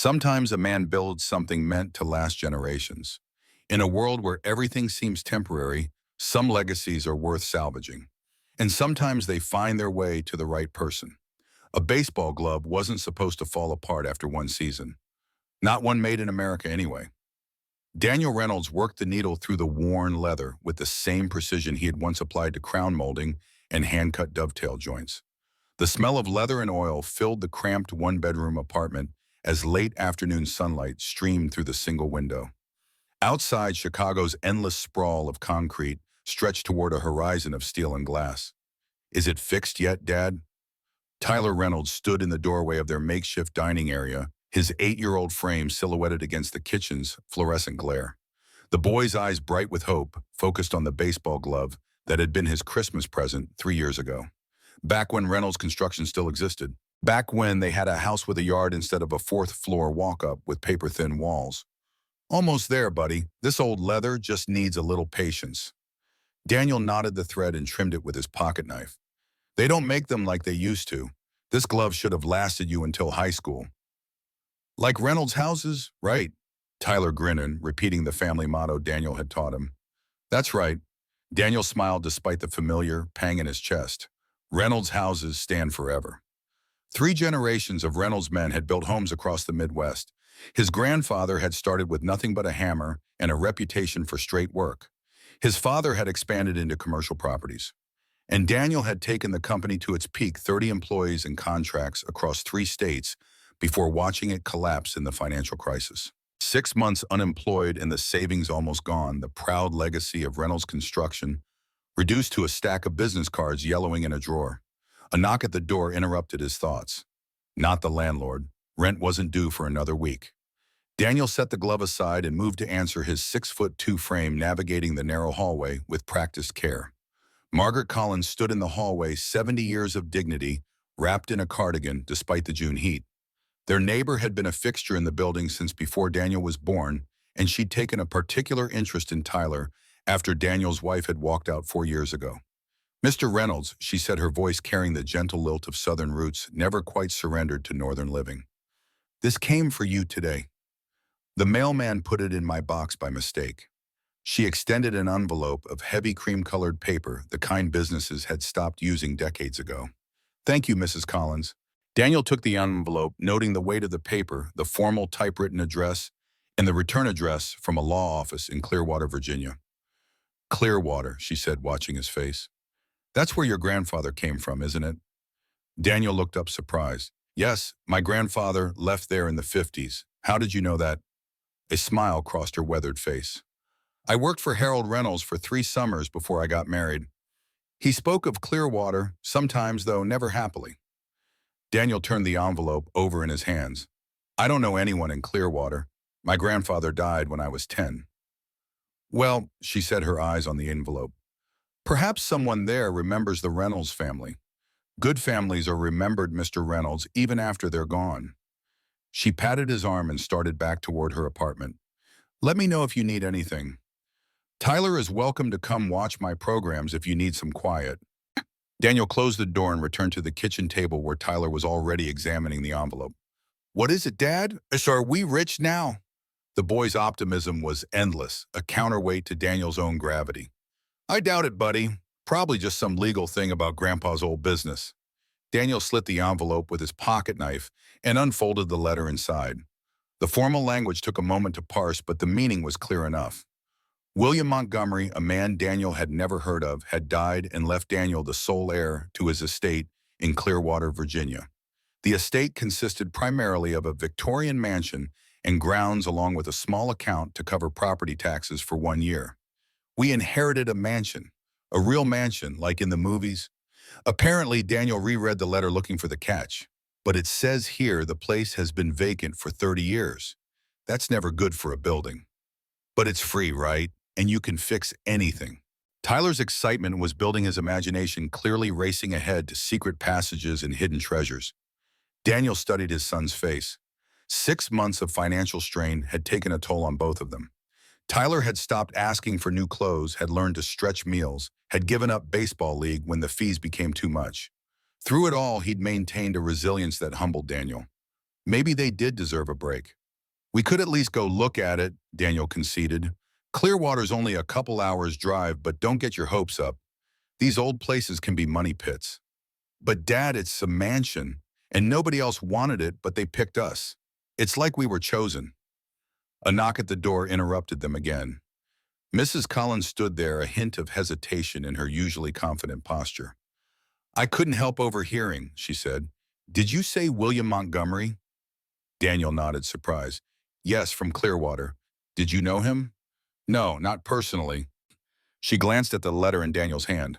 Sometimes a man builds something meant to last generations. In a world where everything seems temporary, some legacies are worth salvaging. And sometimes they find their way to the right person. A baseball glove wasn't supposed to fall apart after one season. Not one made in America anyway. Daniel Reynolds worked the needle through the worn leather with the same precision he had once applied to crown molding and hand-cut dovetail joints. The smell of leather and oil filled the cramped one-bedroom apartment as late afternoon sunlight streamed through the single window. Outside, Chicago's endless sprawl of concrete stretched toward a horizon of steel and glass. "Is it fixed yet, Dad?" Tyler Reynolds stood in the doorway of their makeshift dining area, his 8-year-old frame silhouetted against the kitchen's fluorescent glare. The boy's eyes bright with hope, focused on the baseball glove that had been his Christmas present 3 years ago. Back when Reynolds Construction still existed. Back when they had a house with a yard instead of a fourth-floor walk-up with paper-thin walls. "Almost there, buddy. This old leather just needs a little patience." Daniel knotted the thread and trimmed it with his pocket knife. "They don't make them like they used to. This glove should have lasted you until high school." "Like Reynolds houses, right?" Tyler grinned, repeating the family motto Daniel had taught him. "That's right." Daniel smiled despite the familiar pang in his chest. Reynolds houses stand forever. 3 generations of Reynolds men had built homes across the Midwest. His grandfather had started with nothing but a hammer and a reputation for straight work. His father had expanded into commercial properties. And Daniel had taken the company to its peak, 30 employees and contracts across 3 states before watching it collapse in the financial crisis. 6 months unemployed and the savings almost gone, the proud legacy of Reynolds Construction reduced to a stack of business cards yellowing in a drawer. A knock at the door interrupted his thoughts. Not the landlord. Rent wasn't due for another week. Daniel set the glove aside and moved to answer his 6'2" frame, navigating the narrow hallway with practiced care. Margaret Collins stood in the hallway, 70 years of dignity, wrapped in a cardigan despite the June heat. Their neighbor had been a fixture in the building since before Daniel was born, and she'd taken a particular interest in Tyler after Daniel's wife had walked out 4 years ago. "Mr. Reynolds," she said, her voice carrying the gentle lilt of Southern roots, never quite surrendered to Northern living. "This came for you today." The mailman put it in my box by mistake. She extended an envelope of heavy cream-colored paper, the kind businesses had stopped using decades ago. "Thank you, Mrs. Collins." Daniel took the envelope, noting the weight of the paper, the formal typewritten address, and the return address from a law office in Clearwater, Virginia. "Clearwater," she said, watching his face. "That's where your grandfather came from, isn't it?" Daniel looked up surprised. "Yes, my grandfather left there in the 50s. How did you know that?" A smile crossed her weathered face. "I worked for Harold Reynolds for 3 summers before I got married." He spoke of Clearwater, sometimes, though never happily. Daniel turned the envelope over in his hands. "I don't know anyone in Clearwater. My grandfather died when I was 10. "Well," she said, her eyes on the envelope, "perhaps someone there remembers the Reynolds family. Good families are remembered, Mr. Reynolds, even after they're gone." She patted his arm and started back toward her apartment. "Let me know if you need anything. Tyler is welcome to come watch my programs if you need some quiet." Daniel closed the door and returned to the kitchen table where Tyler was already examining the envelope. "What is it, Dad? So are we rich now?" The boy's optimism was endless, a counterweight to Daniel's own gravity. "I doubt it, buddy. Probably just some legal thing about Grandpa's old business." Daniel slit the envelope with his pocket knife and unfolded the letter inside. The formal language took a moment to parse, but the meaning was clear enough. William Montgomery, a man Daniel had never heard of, had died and left Daniel the sole heir to his estate in Clearwater, Virginia. The estate consisted primarily of a Victorian mansion and grounds along with a small account to cover property taxes for 1 year. "We inherited a mansion, a real mansion, like in the movies." Apparently, Daniel reread the letter looking for the catch. "But it says here the place has been vacant for 30 years. That's never good for a building." "But it's free, right? And you can fix anything." Tyler's excitement was building, his imagination clearly racing ahead to secret passages and hidden treasures. Daniel studied his son's face. 6 months of financial strain had taken a toll on both of them. Tyler had stopped asking for new clothes, had learned to stretch meals, had given up baseball league when the fees became too much. Through it all, he'd maintained a resilience that humbled Daniel. Maybe they did deserve a break. We could at least go look at it, Daniel conceded. Clearwater's only a couple hours drive, but don't get your hopes up. These old places can be money pits. But Dad, it's a mansion, and nobody else wanted it, but they picked us. It's like we were chosen. A knock at the door interrupted them again. Mrs. Collins stood there, a hint of hesitation in her usually confident posture. I couldn't help overhearing, she said. Did you say William Montgomery? Daniel nodded, surprise. Yes, from Clearwater. Did you know him? No, not personally. She glanced at the letter in Daniel's hand.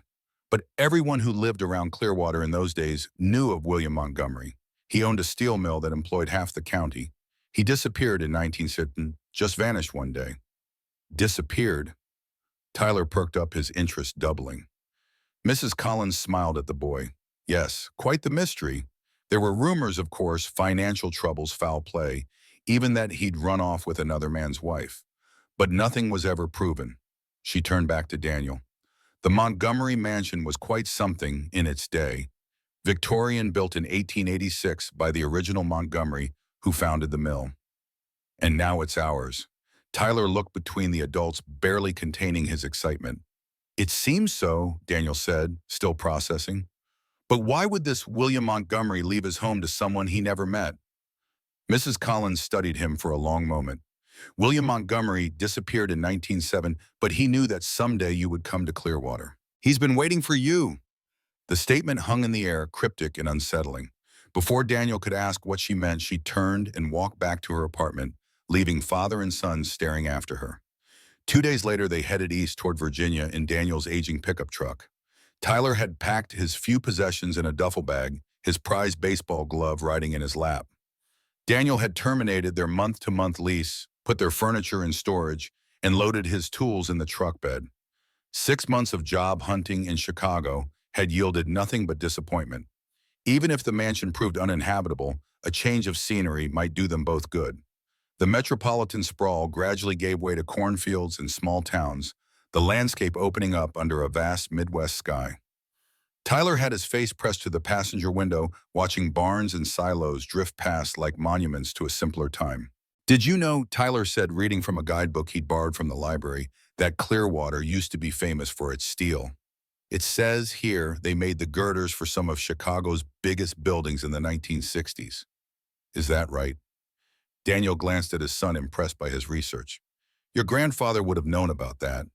But everyone who lived around Clearwater in those days knew of William Montgomery. He owned a steel mill that employed half the county. He disappeared in 1960, just vanished one day. Disappeared? Tyler perked up, his interest doubling. Mrs. Collins smiled at the boy. Yes, quite the mystery. There were rumors, of course, financial troubles, foul play, even that he'd run off with another man's wife. But nothing was ever proven. She turned back to Daniel. The Montgomery mansion was quite something in its day. Victorian, built in 1886 by the original Montgomery who founded the mill. And now it's ours. Tyler looked between the adults, barely containing his excitement. It seems so, Daniel said, still processing. But why would this William Montgomery leave his home to someone he never met? Mrs. Collins studied him for a long moment. William Montgomery disappeared in 1907, but he knew that someday you would come to Clearwater. He's been waiting for you. The statement hung in the air, cryptic and unsettling. Before Daniel could ask what she meant, she turned and walked back to her apartment, leaving father and son staring after her. 2 days later, they headed east toward Virginia in Daniel's aging pickup truck. Tyler had packed his few possessions in a duffel bag, his prized baseball glove riding in his lap. Daniel had terminated their month-to-month lease, put their furniture in storage, and loaded his tools in the truck bed. 6 months of job hunting in Chicago had yielded nothing but disappointment. Even if the mansion proved uninhabitable, a change of scenery might do them both good. The metropolitan sprawl gradually gave way to cornfields and small towns, the landscape opening up under a vast Midwest sky. Tyler had his face pressed to the passenger window, watching barns and silos drift past like monuments to a simpler time. Did you know, Tyler said, reading from a guidebook he'd borrowed from the library, that Clearwater used to be famous for its steel? It says here they made the girders for some of Chicago's biggest buildings in the 1960s. Is that right? Daniel glanced at his son, impressed by his research. Your grandfather would have known about that.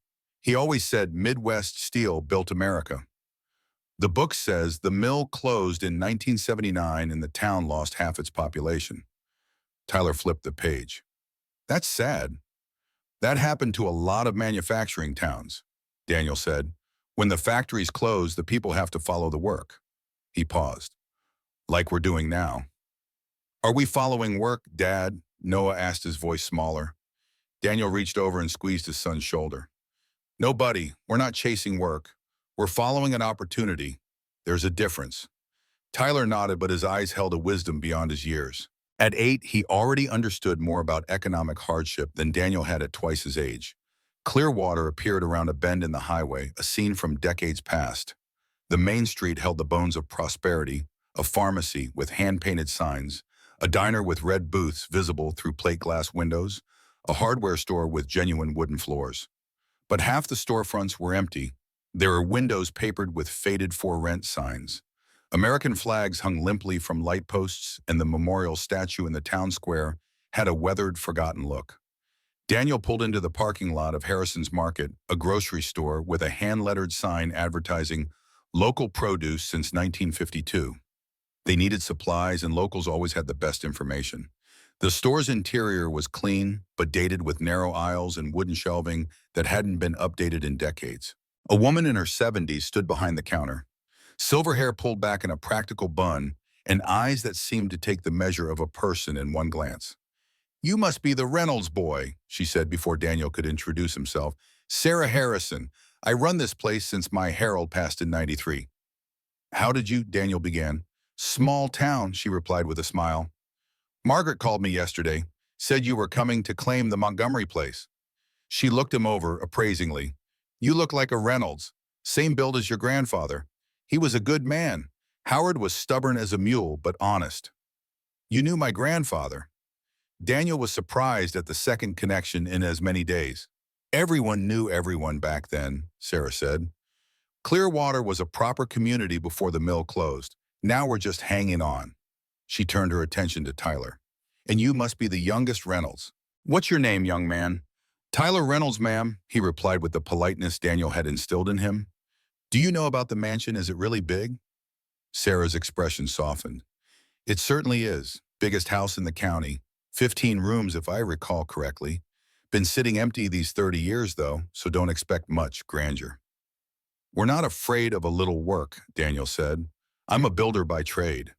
He always said Midwest steel built America. The book says the mill closed in 1979 and the town lost half its population. Tyler flipped the page. That's sad. That happened to a lot of manufacturing towns, Daniel said. When the factories close, the people have to follow the work. He paused. Like we're doing now. Are we following work, Dad? Noah asked, his voice smaller. Daniel reached over and squeezed his son's shoulder. No, buddy, we're not chasing work. We're following an opportunity. There's a difference. Tyler nodded, but his eyes held a wisdom beyond his years. At 8, he already understood more about economic hardship than Daniel had at twice his age. Clearwater appeared around a bend in the highway, a scene from decades past. The main street held the bones of prosperity, a pharmacy with hand-painted signs, a diner with red booths visible through plate glass windows, a hardware store with genuine wooden floors. But half the storefronts were empty. There were windows papered with faded for rent signs. American flags hung limply from light posts, and the memorial statue in the town square had a weathered, forgotten look. Daniel pulled into the parking lot of Harrison's Market, a grocery store with a hand-lettered sign advertising local produce since 1952. They needed supplies, and locals always had the best information. The store's interior was clean, but dated, with narrow aisles and wooden shelving that hadn't been updated in decades. A woman in her 70s stood behind the counter. Silver hair pulled back in a practical bun, and eyes that seemed to take the measure of a person in one glance. You must be the Reynolds boy, she said before Daniel could introduce himself. Sarah Harrison. I run this place since my Herald passed in '93. How did you? Daniel began. Small town, she replied with a smile. Margaret called me yesterday, said you were coming to claim the Montgomery place. She looked him over appraisingly. You look like a Reynolds, same build as your grandfather. He was a good man. Howard was stubborn as a mule, but honest. You knew my grandfather. Daniel was surprised at the second connection in as many days. Everyone knew everyone back then, Sarah said. Clearwater was a proper community before the mill closed. Now we're just hanging on. She turned her attention to Tyler. And you must be the youngest Reynolds. What's your name, young man? Tyler Reynolds, ma'am, he replied with the politeness Daniel had instilled in him. Do you know about the mansion? Is it really big? Sarah's expression softened. It certainly is. Biggest house in the county. 15 rooms, if I recall correctly. Been sitting empty these 30 years, though, so don't expect much grandeur. We're not afraid of a little work, Daniel said. I'm a builder by trade.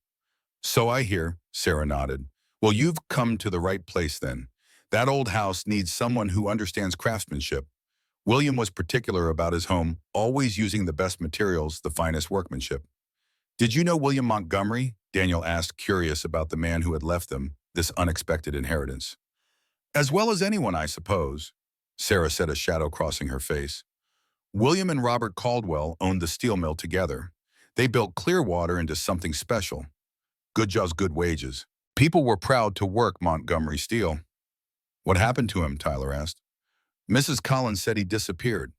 So I hear, Sarah nodded. Well, you've come to the right place then. That old house needs someone who understands craftsmanship. William was particular about his home, always using the best materials, the finest workmanship. Did you know William Montgomery? Daniel asked, curious about the man who had left them this unexpected inheritance. As well as anyone, I suppose, Sarah said, a shadow crossing her face. William and Robert Caldwell owned the steel mill together. They built Clearwater into something special. Good jobs, good wages. People were proud to work Montgomery steel. What happened to him? Tyler asked. Mrs. Collins said he disappeared.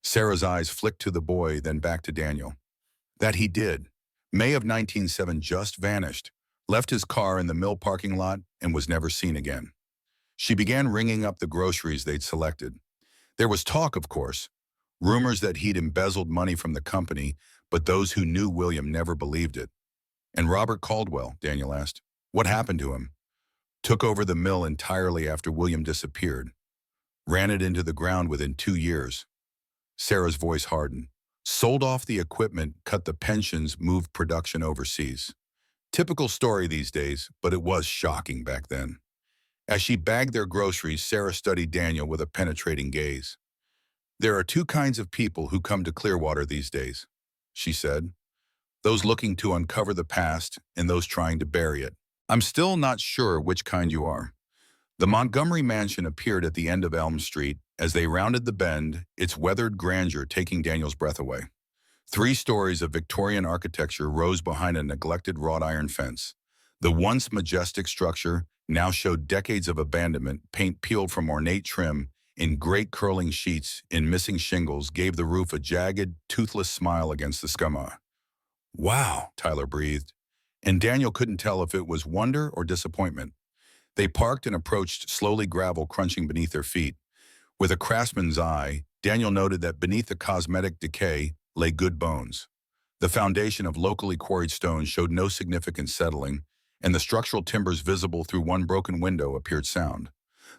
Sarah's eyes flicked to the boy, then back to Daniel. That he did. May of 1907, just vanished, left his car in the mill parking lot, and was never seen again. She began ringing up the groceries they'd selected. There was talk, of course, rumors that he'd embezzled money from the company, but those who knew William never believed it. And Robert Caldwell, Daniel asked, what happened to him? Took over the mill entirely after William disappeared. Ran it into the ground within 2 years. Sarah's voice hardened. Sold off the equipment, cut the pensions, moved production overseas. Typical story these days, but it was shocking back then. As she bagged their groceries, Sarah studied Daniel with a penetrating gaze. There are two kinds of people who come to Clearwater these days, she said. Those looking to uncover the past and those trying to bury it. I'm still not sure which kind you are. The Montgomery mansion appeared at the end of Elm Street. As they rounded the bend, its weathered grandeur taking Daniel's breath away. 3 stories of Victorian architecture rose behind a neglected wrought iron fence. The once majestic structure now showed decades of abandonment, paint peeled from ornate trim, in great curling sheets, in missing shingles, gave the roof a jagged, toothless smile against the sky. Wow, Tyler breathed, and Daniel couldn't tell if it was wonder or disappointment. They parked and approached slowly, gravel crunching beneath their feet. With a craftsman's eye, Daniel noted that beneath the cosmetic decay lay good bones. The foundation of locally quarried stone showed no significant settling, and the structural timbers visible through one broken window appeared sound.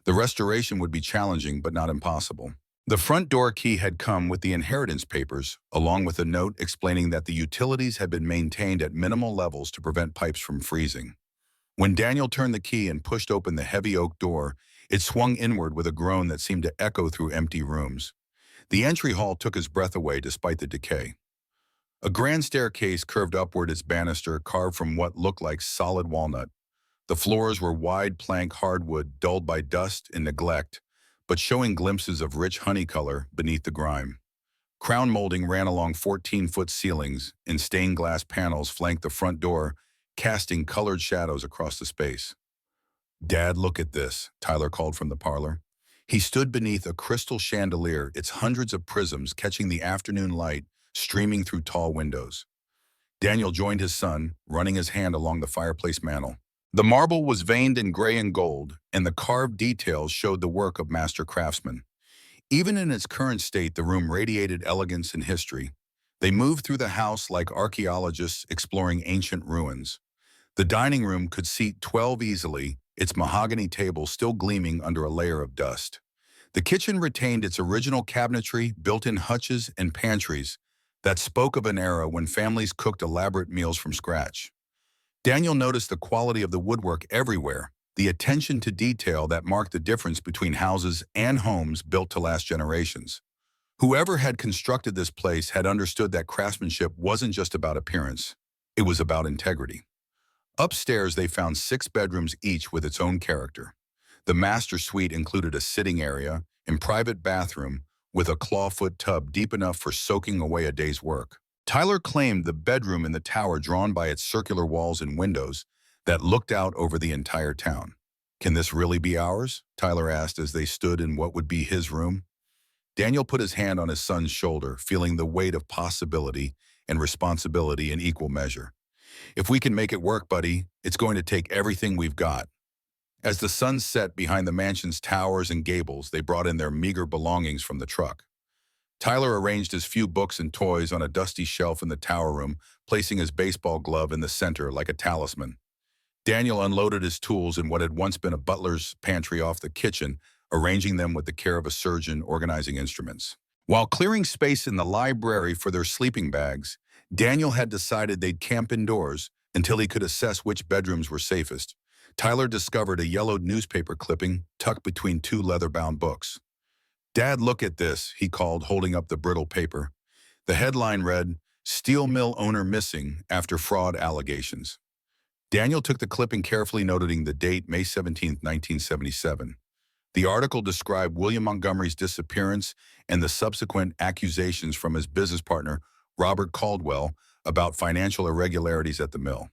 The restoration would be challenging but not impossible. The front door key had come with the inheritance papers, along with a note explaining that the utilities had been maintained at minimal levels to prevent pipes from freezing. When Daniel turned the key and pushed open the heavy oak door, it swung inward with a groan that seemed to echo through empty rooms. The entry hall took his breath away despite the decay. A grand staircase curved upward, its banister carved from what looked like solid walnut. The floors were wide plank hardwood, dulled by dust and neglect, but showing glimpses of rich honey color beneath the grime. Crown molding ran along 14-foot ceilings, and stained glass panels flanked the front door, casting colored shadows across the space. Dad, look at this, Tyler called from the parlor. He stood beneath a crystal chandelier, its hundreds of prisms catching the afternoon light streaming through tall windows. Daniel joined his son, running his hand along the fireplace mantel. The marble was veined in gray and gold, and the carved details showed the work of master craftsmen. Even in its current state, the room radiated elegance and history. They moved through the house like archaeologists exploring ancient ruins. The dining room could seat 12 easily, its mahogany table still gleaming under a layer of dust. The kitchen retained its original cabinetry, built-in hutches and pantries that spoke of an era when families cooked elaborate meals from scratch. Daniel noticed the quality of the woodwork everywhere, the attention to detail that marked the difference between houses and homes built to last generations. Whoever had constructed this place had understood that craftsmanship wasn't just about appearance, it was about integrity. Upstairs, they found 6 bedrooms, each with its own character. The master suite included a sitting area and private bathroom with a clawfoot tub deep enough for soaking away a day's work. Tyler claimed the bedroom in the tower, drawn by its circular walls and windows, that looked out over the entire town. Can this really be ours? Tyler asked as they stood in what would be his room. Daniel put his hand on his son's shoulder, feeling the weight of possibility and responsibility in equal measure. If we can make it work, buddy, it's going to take everything we've got. As the sun set behind the mansion's towers and gables, they brought in their meager belongings from the truck. Tyler arranged his few books and toys on a dusty shelf in the tower room, placing his baseball glove in the center like a talisman. Daniel unloaded his tools in what had once been a butler's pantry off the kitchen, arranging them with the care of a surgeon organizing instruments. While clearing space in the library for their sleeping bags, Daniel had decided they'd camp indoors until he could assess which bedrooms were safest. Tyler discovered a yellowed newspaper clipping tucked between two leather-bound books. "Dad, look at this," he called, holding up the brittle paper. The headline read, "Steel Mill Owner Missing After Fraud Allegations." Daniel took the clipping carefully, noting the date, May 17, 1977. The article described William Montgomery's disappearance and the subsequent accusations from his business partner, Robert Caldwell, about financial irregularities at the mill.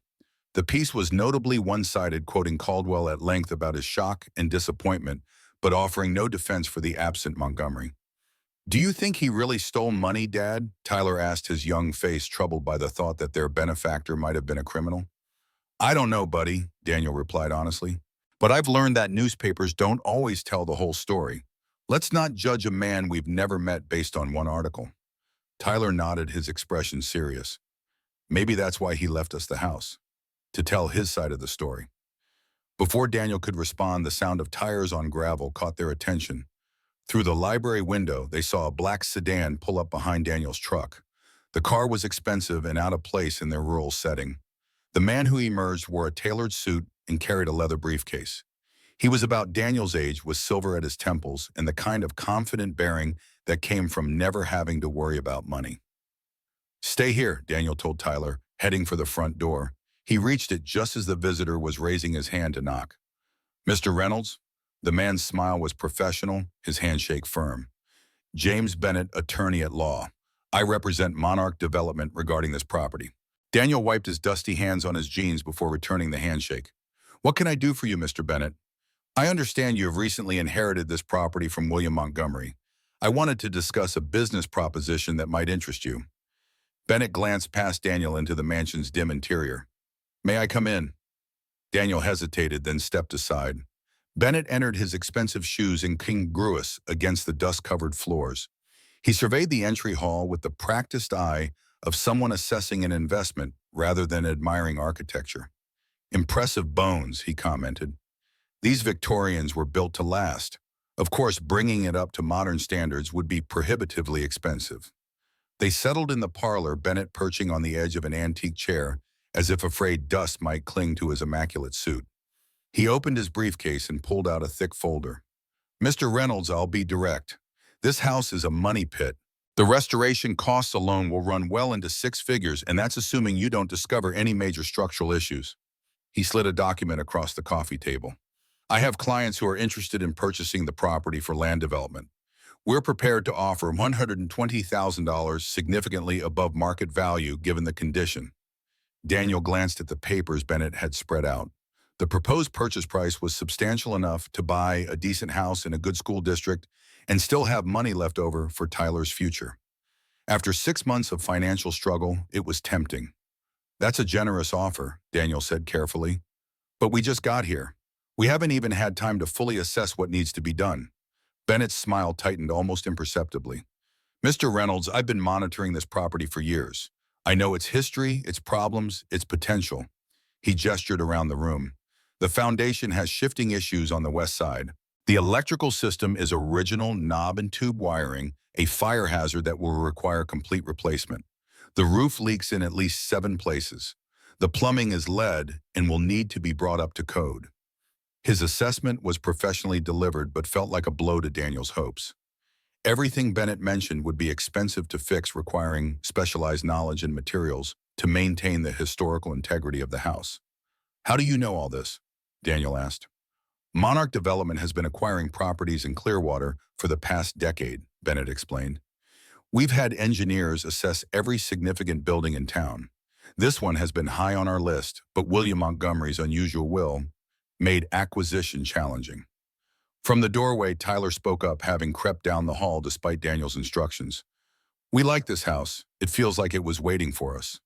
The piece was notably one-sided, quoting Caldwell at length about his shock and disappointment, but offering no defense for the absent Montgomery. "Do you think he really stole money, Dad?" Tyler asked, his young face troubled by the thought that their benefactor might have been a criminal. "I don't know, buddy," Daniel replied honestly. "But I've learned that newspapers don't always tell the whole story. Let's not judge a man we've never met based on one article." Tyler nodded, his expression serious. "Maybe that's why he left us the house, to tell his side of the story." Before Daniel could respond, the sound of tires on gravel caught their attention. Through the library window, they saw a black sedan pull up behind Daniel's truck. The car was expensive and out of place in their rural setting. The man who emerged wore a tailored suit and carried a leather briefcase. He was about Daniel's age, with silver at his temples and the kind of confident bearing that came from never having to worry about money. "Stay here," Daniel told Tyler, heading for the front door. He reached it just as the visitor was raising his hand to knock. "Mr. Reynolds?" The man's smile was professional, his handshake firm. "James Bennett, attorney at law. I represent Monarch Development regarding this property." Daniel wiped his dusty hands on his jeans before returning the handshake. "What can I do for you, Mr. Bennett?" "I understand you have recently inherited this property from William Montgomery. I wanted to discuss a business proposition that might interest you." Bennett glanced past Daniel into the mansion's dim interior. "May I come in?" Daniel hesitated, then stepped aside. Bennett entered, his expensive shoes incongruous against the dust-covered floors. He surveyed the entry hall with the practiced eye of someone assessing an investment rather than admiring architecture. "Impressive bones," he commented. "These Victorians were built to last. Of course, bringing it up to modern standards would be prohibitively expensive." They settled in the parlor, Bennett perching on the edge of an antique chair, as if afraid dust might cling to his immaculate suit. He opened his briefcase and pulled out a thick folder. "Mr. Reynolds, I'll be direct. This house is a money pit. The restoration costs alone will run well into six figures, and that's assuming you don't discover any major structural issues." He slid a document across the coffee table. "I have clients who are interested in purchasing the property for land development. We're prepared to offer $120,000, significantly above market value given the condition." Daniel glanced at the papers Bennett had spread out. The proposed purchase price was substantial enough to buy a decent house in a good school district and still have money left over for Tyler's future. After 6 months of financial struggle, it was tempting. "That's a generous offer," Daniel said carefully. "But we just got here. We haven't even had time to fully assess what needs to be done." Bennett's smile tightened almost imperceptibly. "Mr. Reynolds, I've been monitoring this property for years. I know its history, its problems, its potential." He gestured around the room. "The foundation has shifting issues on the west side. The electrical system is original knob and tube wiring, a fire hazard that will require complete replacement. The roof leaks in at least 7 places. The plumbing is lead and will need to be brought up to code." His assessment was professionally delivered but felt like a blow to Daniel's hopes. Everything Bennett mentioned would be expensive to fix, requiring specialized knowledge and materials to maintain the historical integrity of the house. "How do you know all this?" Daniel asked. "Monarch Development has been acquiring properties in Clearwater for the past decade," Bennett explained. "We've had engineers assess every significant building in town. This one has been high on our list, but William Montgomery's unusual will made acquisition challenging. From the doorway, Tyler spoke up, having crept down the hall despite Daniel's instructions. We like this house. It feels like it was waiting for us.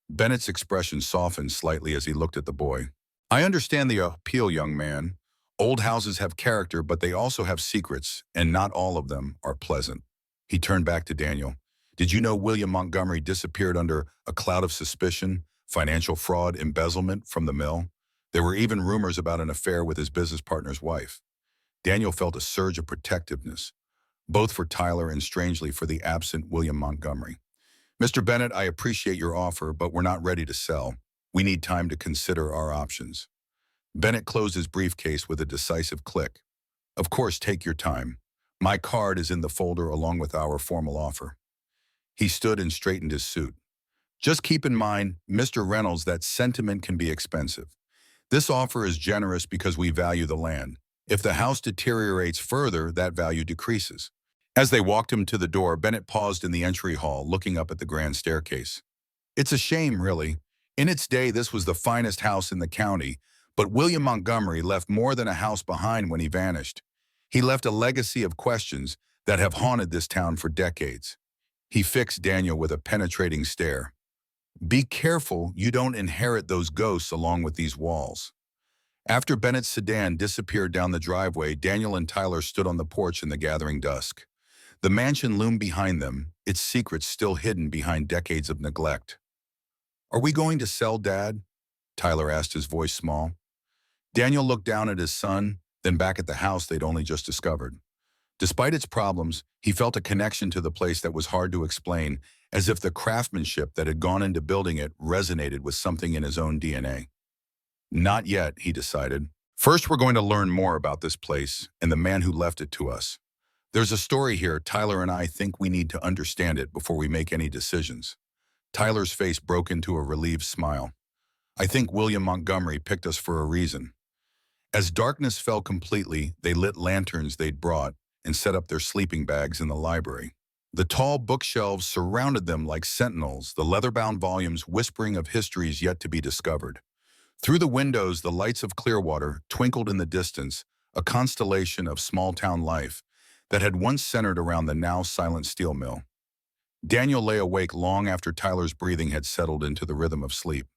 Bennett's expression softened slightly as he looked at the boy. I understand the appeal, young man. Old houses have character, but they also have secrets, and not all of them are pleasant. He turned back to Daniel. Did you know William Montgomery disappeared under a cloud of suspicion, financial fraud, embezzlement from the mill? There were even rumors about an affair with his business partner's wife. Daniel felt a surge of protectiveness, both for Tyler and strangely for the absent William Montgomery. Mr. Bennett, I appreciate your offer, but we're not ready to sell. We need time to consider our options. Bennett closed his briefcase with a decisive click. Of course, take your time. My card is in the folder along with our formal offer. He stood and straightened his suit. Just keep in mind, Mr. Reynolds, that sentiment can be expensive. This offer is generous because we value the land. If the house deteriorates further, that value decreases. As they walked him to the door, Bennett paused in the entry hall, looking up at the grand staircase. It's a shame, really. In its day, this was the finest house in the county, but William Montgomery left more than a house behind when he vanished. He left a legacy of questions that have haunted this town for decades. He fixed Daniel with a penetrating stare. Be careful you don't inherit those ghosts along with these walls. After Bennett's sedan disappeared down the driveway, Daniel and Tyler stood on the porch in the gathering dusk. The mansion loomed behind them, its secrets still hidden behind decades of neglect. Are we going to sell, Dad? Tyler asked, his voice small. Daniel looked down at his son, then back at the house they'd only just discovered. Despite its problems, he felt a connection to the place that was hard to explain, as if the craftsmanship that had gone into building it resonated with something in his own DNA. Not yet, he decided. First, we're going to learn more about this place and the man who left it to us. There's a story here. Tyler and I think we need to understand it before we make any decisions. Tyler's face broke into a relieved smile. I think William Montgomery picked us for a reason. As darkness fell completely, they lit lanterns they'd brought and set up their sleeping bags in the library. The tall bookshelves surrounded them like sentinels, the leather-bound volumes whispering of histories yet to be discovered. Through the windows, the lights of Clearwater twinkled in the distance, a constellation of small-town life that had once centered around the now silent steel mill. Daniel lay awake long after Tyler's breathing had settled into the rhythm of sleep.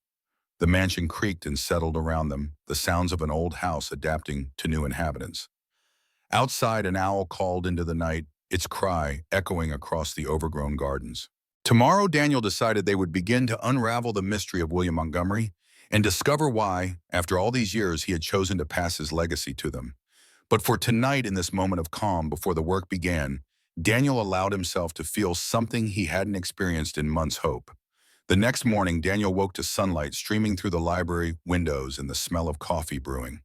The mansion creaked and settled around them, the sounds of an old house adapting to new inhabitants. Outside, an owl called into the night, its cry echoing across the overgrown gardens. Tomorrow, Daniel decided they would begin to unravel the mystery of William Montgomery and discover why, after all these years, he had chosen to pass his legacy to them. But for tonight, in this moment of calm before the work began, Daniel allowed himself to feel something he hadn't experienced in months' hope. The next morning, Daniel woke to sunlight streaming through the library windows and the smell of coffee brewing.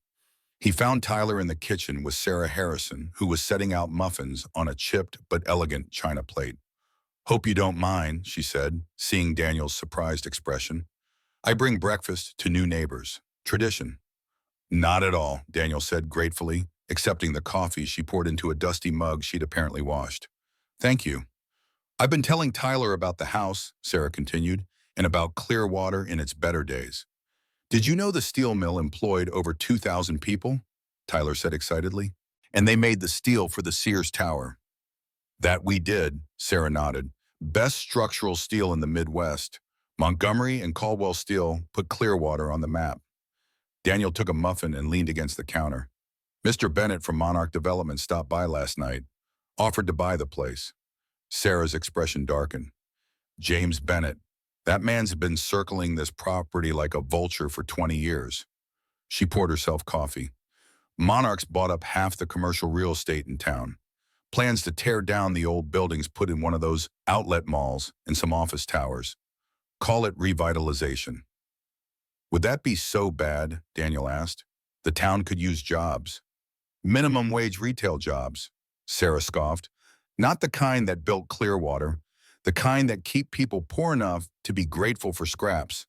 He found Tyler in the kitchen with Sarah Harrison, who was setting out muffins on a chipped but elegant china plate. Hope you don't mind, she said, seeing Daniel's surprised expression. I bring breakfast to new neighbors. Tradition. Not at all, Daniel said gratefully, accepting the coffee she poured into a dusty mug she'd apparently washed. Thank you. I've been telling Tyler about the house, Sarah continued, and about Clearwater in its better days. Did you know the steel mill employed over 2,000 people? Tyler said excitedly. And they made the steel for the Sears Tower. That we did, Sarah nodded. Best structural steel in the Midwest. Montgomery and Caldwell Steel put Clearwater on the map. Daniel took a muffin and leaned against the counter. Mr. Bennett from Monarch Development stopped by last night, offered to buy the place. Sarah's expression darkened. James Bennett. That man's been circling this property like a vulture for 20 years. She poured herself coffee. Monarch's bought up half the commercial real estate in town. Plans to tear down the old buildings put in one of those outlet malls and some office towers. Call it revitalization. Would that be so bad? Daniel asked. The town could use jobs. Minimum wage retail jobs, Sarah scoffed. Not the kind that built Clearwater, the kind that keep people poor enough to be grateful for scraps.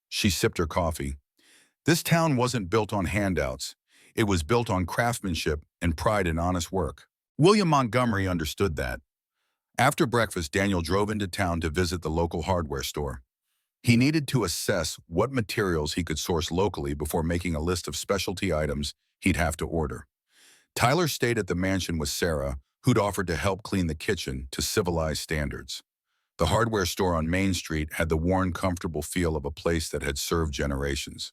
She sipped her coffee. This town wasn't built on handouts. It was built on craftsmanship and pride in honest work. William Montgomery understood that. After breakfast, Daniel drove into town to visit the local hardware store. He needed to assess what materials he could source locally before making a list of specialty items he'd have to order. Tyler stayed at the mansion with Sarah, who'd offered to help clean the kitchen to civilized standards. The hardware store on Main Street had the worn, comfortable feel of a place that had served generations.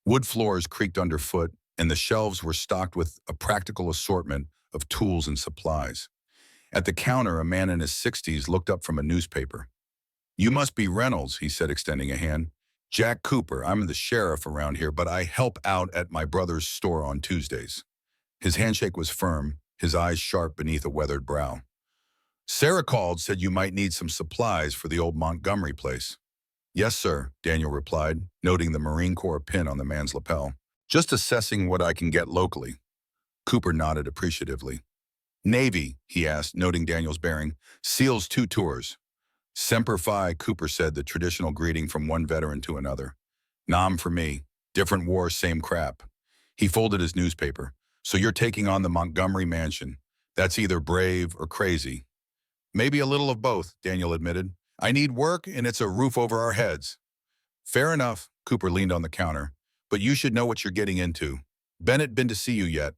Wood floors creaked underfoot, and the shelves were stocked with a practical assortment of tools and supplies. At the counter, a man in his 60s looked up from a newspaper. "You must be Reynolds," he said, extending a hand. "Jack Cooper. I'm the sheriff around here, but I help out at my brother's store on Tuesdays." His handshake was firm, his eyes sharp beneath a weathered brow. "Sarah called, said you might need some supplies for the old Montgomery place." "Yes, sir," Daniel replied, noting the Marine Corps pin on the man's lapel. "Just assessing what I can get locally." Cooper nodded appreciatively. "Navy," he asked, noting Daniel's bearing. "SEALs 2 tours." "Semper Fi," Cooper said, the traditional greeting from one veteran to another. "Nam for me. Different war, same crap." He folded his newspaper. "So you're taking on the Montgomery mansion. That's either brave or crazy." "Maybe a little of both," Daniel admitted. "I need work, and it's a roof over our heads." "Fair enough," Cooper leaned on the counter. "But you should know what you're getting into. Bennett been to see you yet?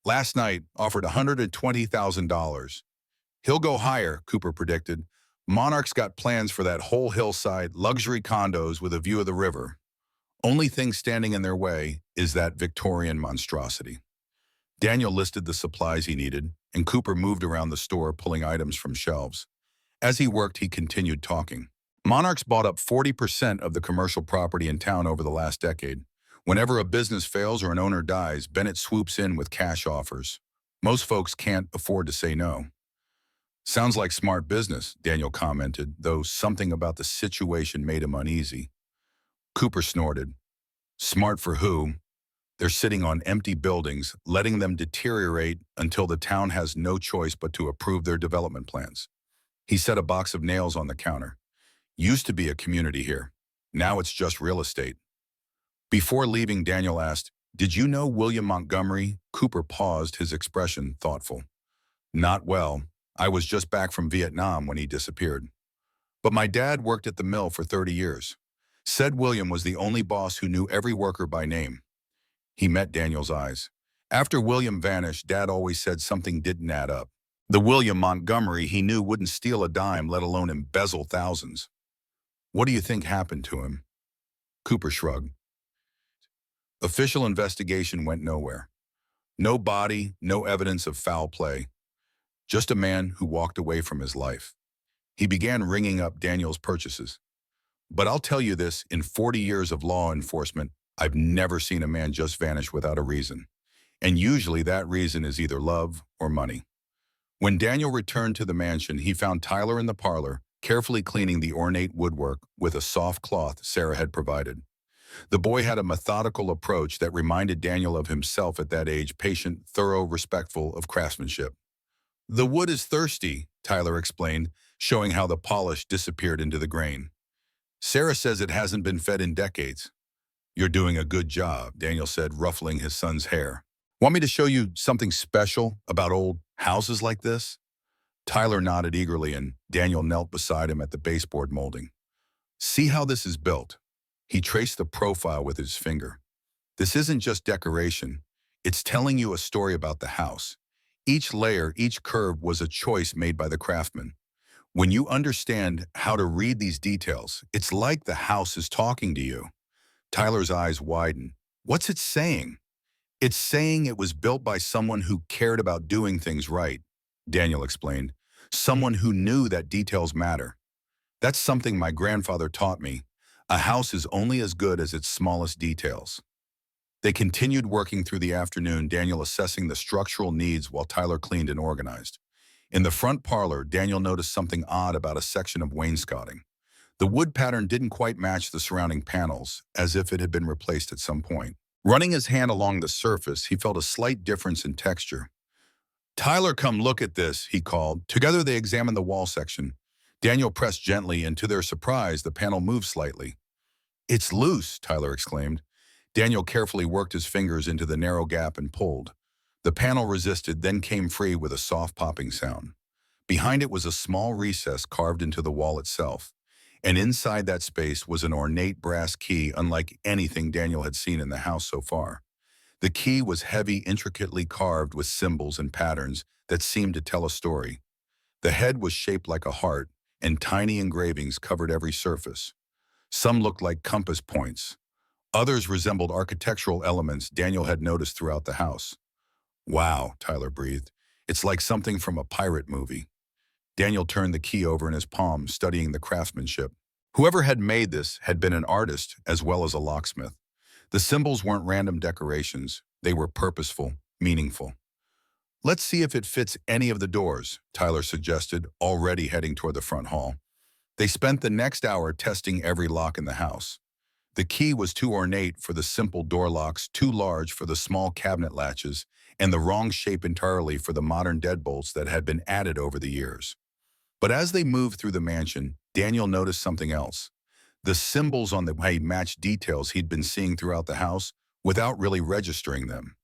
Last night, offered $120,000. He'll go higher," Cooper predicted. "Monarch's got plans for that whole hillside, luxury condos with a view of the river. Only thing standing in their way is that Victorian monstrosity." Daniel listed the supplies he needed, and Cooper moved around the store pulling items from shelves. As he worked, he continued talking. "Monarch's bought up 40% of the commercial property in town over the last decade. Whenever a business fails or an owner dies, Bennett swoops in with cash offers. Most folks can't afford to say no." "Sounds like smart business," Daniel commented, though something about the situation made him uneasy. Cooper snorted. "Smart for who? They're sitting on empty buildings, letting them deteriorate until the town has no choice but to approve their development plans." He set a box of nails on the counter. "Used to be a community here. Now it's just real estate." Before leaving, Daniel asked, "Did you know William Montgomery?" Cooper paused, his expression thoughtful. "Not well. I was just back from Vietnam when he disappeared. But my dad worked at the mill for 30 years. Said William was the only boss who knew every worker by name." He met Daniel's eyes. After William vanished, Dad always said something didn't add up. The William Montgomery he knew wouldn't steal a dime, let alone embezzle thousands. "What do you think happened to him?" Cooper shrugged. "Official investigation went nowhere. No body, no evidence of foul play. Just a man who walked away from his life." He began ringing up Daniel's purchases. "But I'll tell you this, in 40 years of law enforcement, I've never seen a man just vanish without a reason. And usually that reason is either love or money." When Daniel returned to the mansion, he found Tyler in the parlor, carefully cleaning the ornate woodwork with a soft cloth Sarah had provided. The boy had a methodical approach that reminded Daniel of himself at that age, patient, thorough, respectful of craftsmanship. "The wood is thirsty," Tyler explained, showing how the polish disappeared into the grain. "Sarah says it hasn't been fed in decades." "You're doing a good job," Daniel said, ruffling his son's hair. "Want me to show you something special about old houses like this?" Tyler nodded eagerly, and Daniel knelt beside him at the baseboard molding. "See how this is built?" He traced the profile with his finger. "This isn't just decoration. It's telling you a story about the house. Each layer, each curve was a choice made by the craftsman. When you understand how to read these details, it's like the house is talking to you." Tyler's eyes widened. "What's it saying?" "It's saying it was built by someone who cared about doing things right," Daniel explained. "Someone who knew that details matter. That's something my grandfather taught me. A house is only as good as its smallest details." They continued working through the afternoon, Daniel assessing the structural needs while Tyler cleaned and organized. In the front parlor, Daniel noticed something odd about a section of wainscoting. The wood pattern didn't quite match the surrounding panels, as if it had been replaced at some point. Running his hand along the surface, he felt a slight difference in texture. "Tyler, come look at this," he called. Together they examined the wall section. Daniel pressed gently, and to their surprise, the panel moved slightly. "It's loose," Tyler exclaimed. Daniel carefully worked his fingers into the narrow gap and pulled. The panel resisted, then came free with a soft popping sound. Behind it was a small recess carved into the wall itself. And inside that space was an ornate brass key unlike anything Daniel had seen in the house so far. The key was heavy, intricately carved with symbols and patterns that seemed to tell a story. The head was shaped like a heart, and tiny engravings covered every surface. Some looked like compass points. Others resembled architectural elements Daniel had noticed throughout the house. Wow, Tyler breathed. It's like something from a pirate movie. Daniel turned the key over in his palm, studying the craftsmanship. Whoever had made this had been an artist as well as a locksmith. The symbols weren't random decorations. They were purposeful, meaningful. Let's see if it fits any of the doors, Tyler suggested, already heading toward the front hall. They spent the next hour testing every lock in the house. The key was too ornate for the simple door locks, too large for the small cabinet latches, and the wrong shape entirely for the modern deadbolts that had been added over the years. But as they moved through the mansion, Daniel noticed something else. The symbols on the way matched details he'd been seeing throughout the house without really registering them.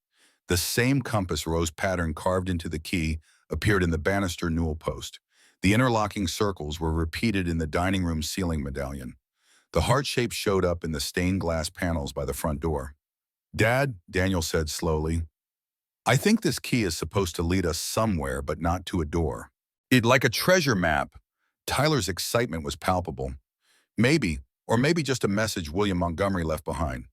The same compass rose pattern carved into the key appeared in the banister newel post. The interlocking circles were repeated in the dining room ceiling medallion. The heart shape showed up in the stained glass panels by the front door. "Dad," Daniel said slowly, "I think this key is supposed to lead us somewhere, but not to a door. It like a treasure map." Tyler's excitement was palpable. Maybe, or maybe just a message William Montgomery left behind.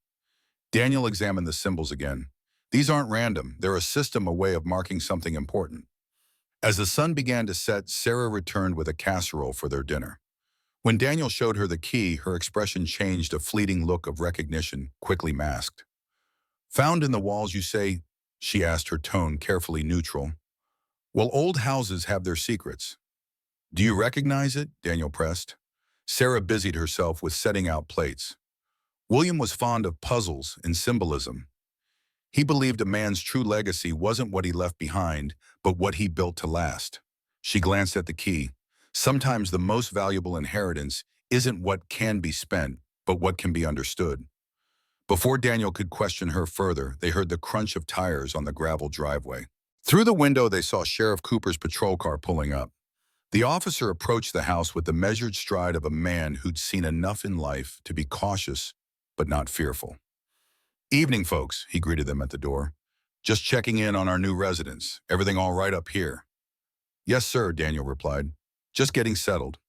Daniel examined the symbols again. These aren't random. They're a system, a way of marking something important. As the sun began to set, Sarah returned with a casserole for their dinner. When Daniel showed her the key, her expression changed, a fleeting look of recognition, quickly masked. "Found in the walls, you say?" she asked, her tone carefully neutral. "Well, old houses have their secrets." "Do you recognize it?" Daniel pressed. Sarah busied herself with setting out plates. William was fond of puzzles and symbolism. He believed a man's true legacy wasn't what he left behind, but what he built to last. She glanced at the key. Sometimes the most valuable inheritance isn't what can be spent, but what can be understood. Before Daniel could question her further, they heard the crunch of tires on the gravel driveway. Through the window, they saw Sheriff Cooper's patrol car pulling up. The officer approached the house with the measured stride of a man who'd seen enough in life to be cautious, but not fearful. "Evening, folks," he greeted them at the door. "Just checking in on our new residents. Everything all right up here?" "Yes, sir," Daniel replied. "Just getting settled."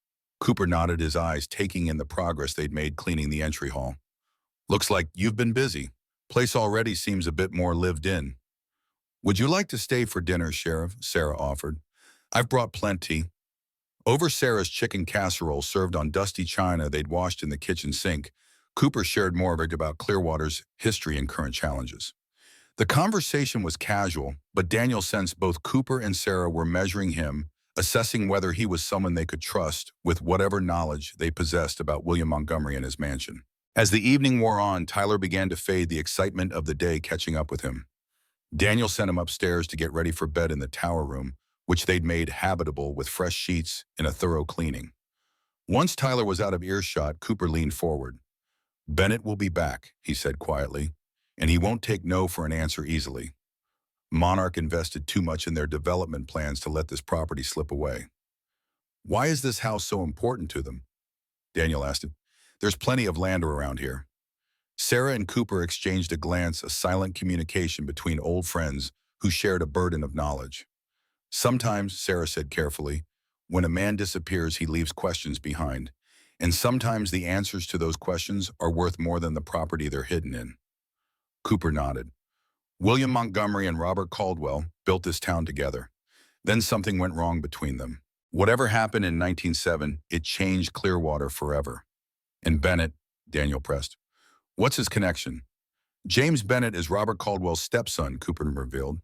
Cooper nodded, his eyes taking in the progress they'd made cleaning the entry hall. "Looks like you've been busy. Place already seems a bit more lived in." "Would you like to stay for dinner, Sheriff?" Sarah offered. "I've brought plenty." Over Sarah's chicken casserole served on dusty china they'd washed in the kitchen sink, Cooper shared more of it about Clearwater's history and current challenges. The conversation was casual, but Daniel sensed both Cooper and Sarah were measuring him, assessing whether he was someone they could trust with whatever knowledge they possessed about William Montgomery and his mansion. As the evening wore on, Tyler began to fade, the excitement of the day catching up with him. Daniel sent him upstairs to get ready for bed in the tower room, which they'd made habitable with fresh sheets and a thorough cleaning. Once Tyler was out of earshot, Cooper leaned forward. "Bennett will be back," he said quietly, "and he won't take no for an answer easily. Monarch invested too much in their development plans to let this property slip away." "Why is this house so important to them?" Daniel asked him. "There's plenty of land around here." Sarah and Cooper exchanged a glance, a silent communication between old friends who shared a burden of knowledge. "Sometimes," Sarah said carefully, "when a man disappears, he leaves questions behind. And sometimes the answers to those questions are worth more than the property they're hidden in." Cooper nodded. "William Montgomery and Robert Caldwell built this town together. Then something went wrong between them. Whatever happened in 1907, it changed Clearwater forever." "And Bennett," Daniel pressed. "What's his connection?" "James Bennett is Robert Caldwell's stepson," Cooper revealed.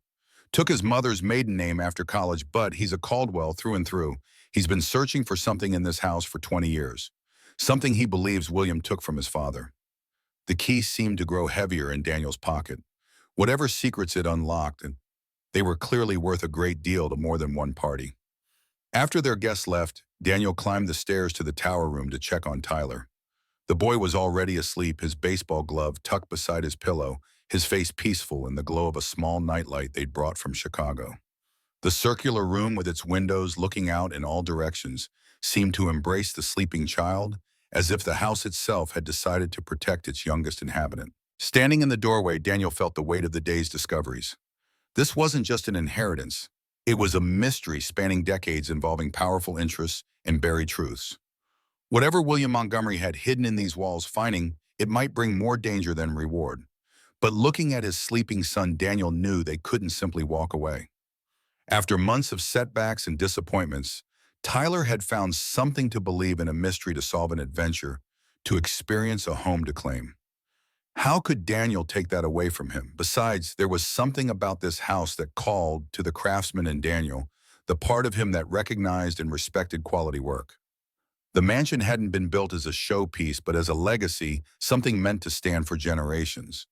"Took his mother's maiden name after college, but he's a Caldwell through and through. He's been searching for something in this house for 20 years. Something he believes William took from his father." The key seemed to grow heavier in Daniel's pocket. Whatever secrets it unlocked, and they were clearly worth a great deal to more than one party. After their guests left, Daniel climbed the stairs to the tower room to check on Tyler. The boy was already asleep, his baseball glove tucked beside his pillow, his face peaceful in the glow of a small nightlight they'd brought from Chicago. The circular room with its windows looking out in all directions seemed to embrace the sleeping child as if the house itself had decided to protect its youngest inhabitant. Standing in the doorway, Daniel felt the weight of the day's discoveries. This wasn't just an inheritance. It was a mystery spanning decades involving powerful interests and buried truths. Whatever William Montgomery had hidden in these walls, finding it might bring more danger than reward. But looking at his sleeping son, Daniel knew they couldn't simply walk away. After months of setbacks and disappointments, Tyler had found something to believe in, a mystery to solve, an adventure to experience, a home to claim. How could Daniel take that away from him? Besides, there was something about this house that called to the craftsman in Daniel, the part of him that recognized and respected quality work. The mansion hadn't been built as a showpiece, but as a legacy, something meant to stand for generations.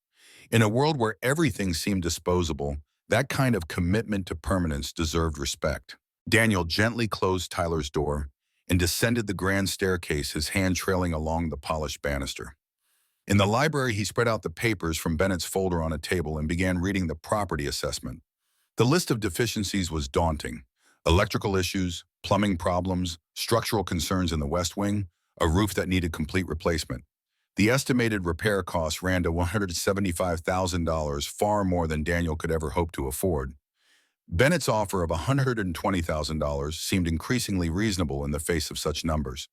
In a world where everything seemed disposable, that kind of commitment to permanence deserved respect. Daniel gently closed Tyler's door and descended the grand staircase, his hand trailing along the polished banister. In the library, he spread out the papers from Bennett's folder on a table and began reading the property assessment. The list of deficiencies was daunting. Electrical issues, plumbing problems, structural concerns in the West Wing, a roof that needed complete replacement. The estimated repair costs ran to $175,000, far more than Daniel could ever hope to afford. Bennett's offer of $120,000 seemed increasingly reasonable in the face of such numbers.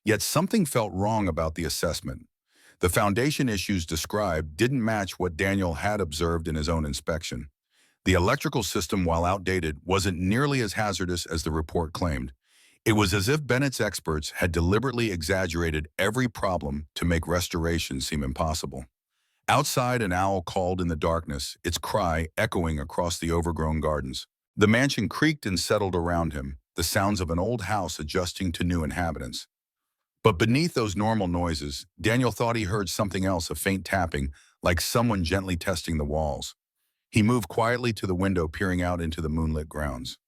Yet something felt wrong about the assessment. The foundation issues described didn't match what Daniel had observed in his own inspection. The electrical system, while outdated, wasn't nearly as hazardous as the report claimed. It was as if Bennett's experts had deliberately exaggerated every problem to make restoration seem impossible. Outside, an owl called in the darkness, its cry echoing across the overgrown gardens. The mansion creaked and settled around him, the sounds of an old house adjusting to new inhabitants. But beneath those normal noises, Daniel thought he heard something else, a faint tapping, like someone gently testing the walls. He moved quietly to the window, peering out into the moonlit grounds.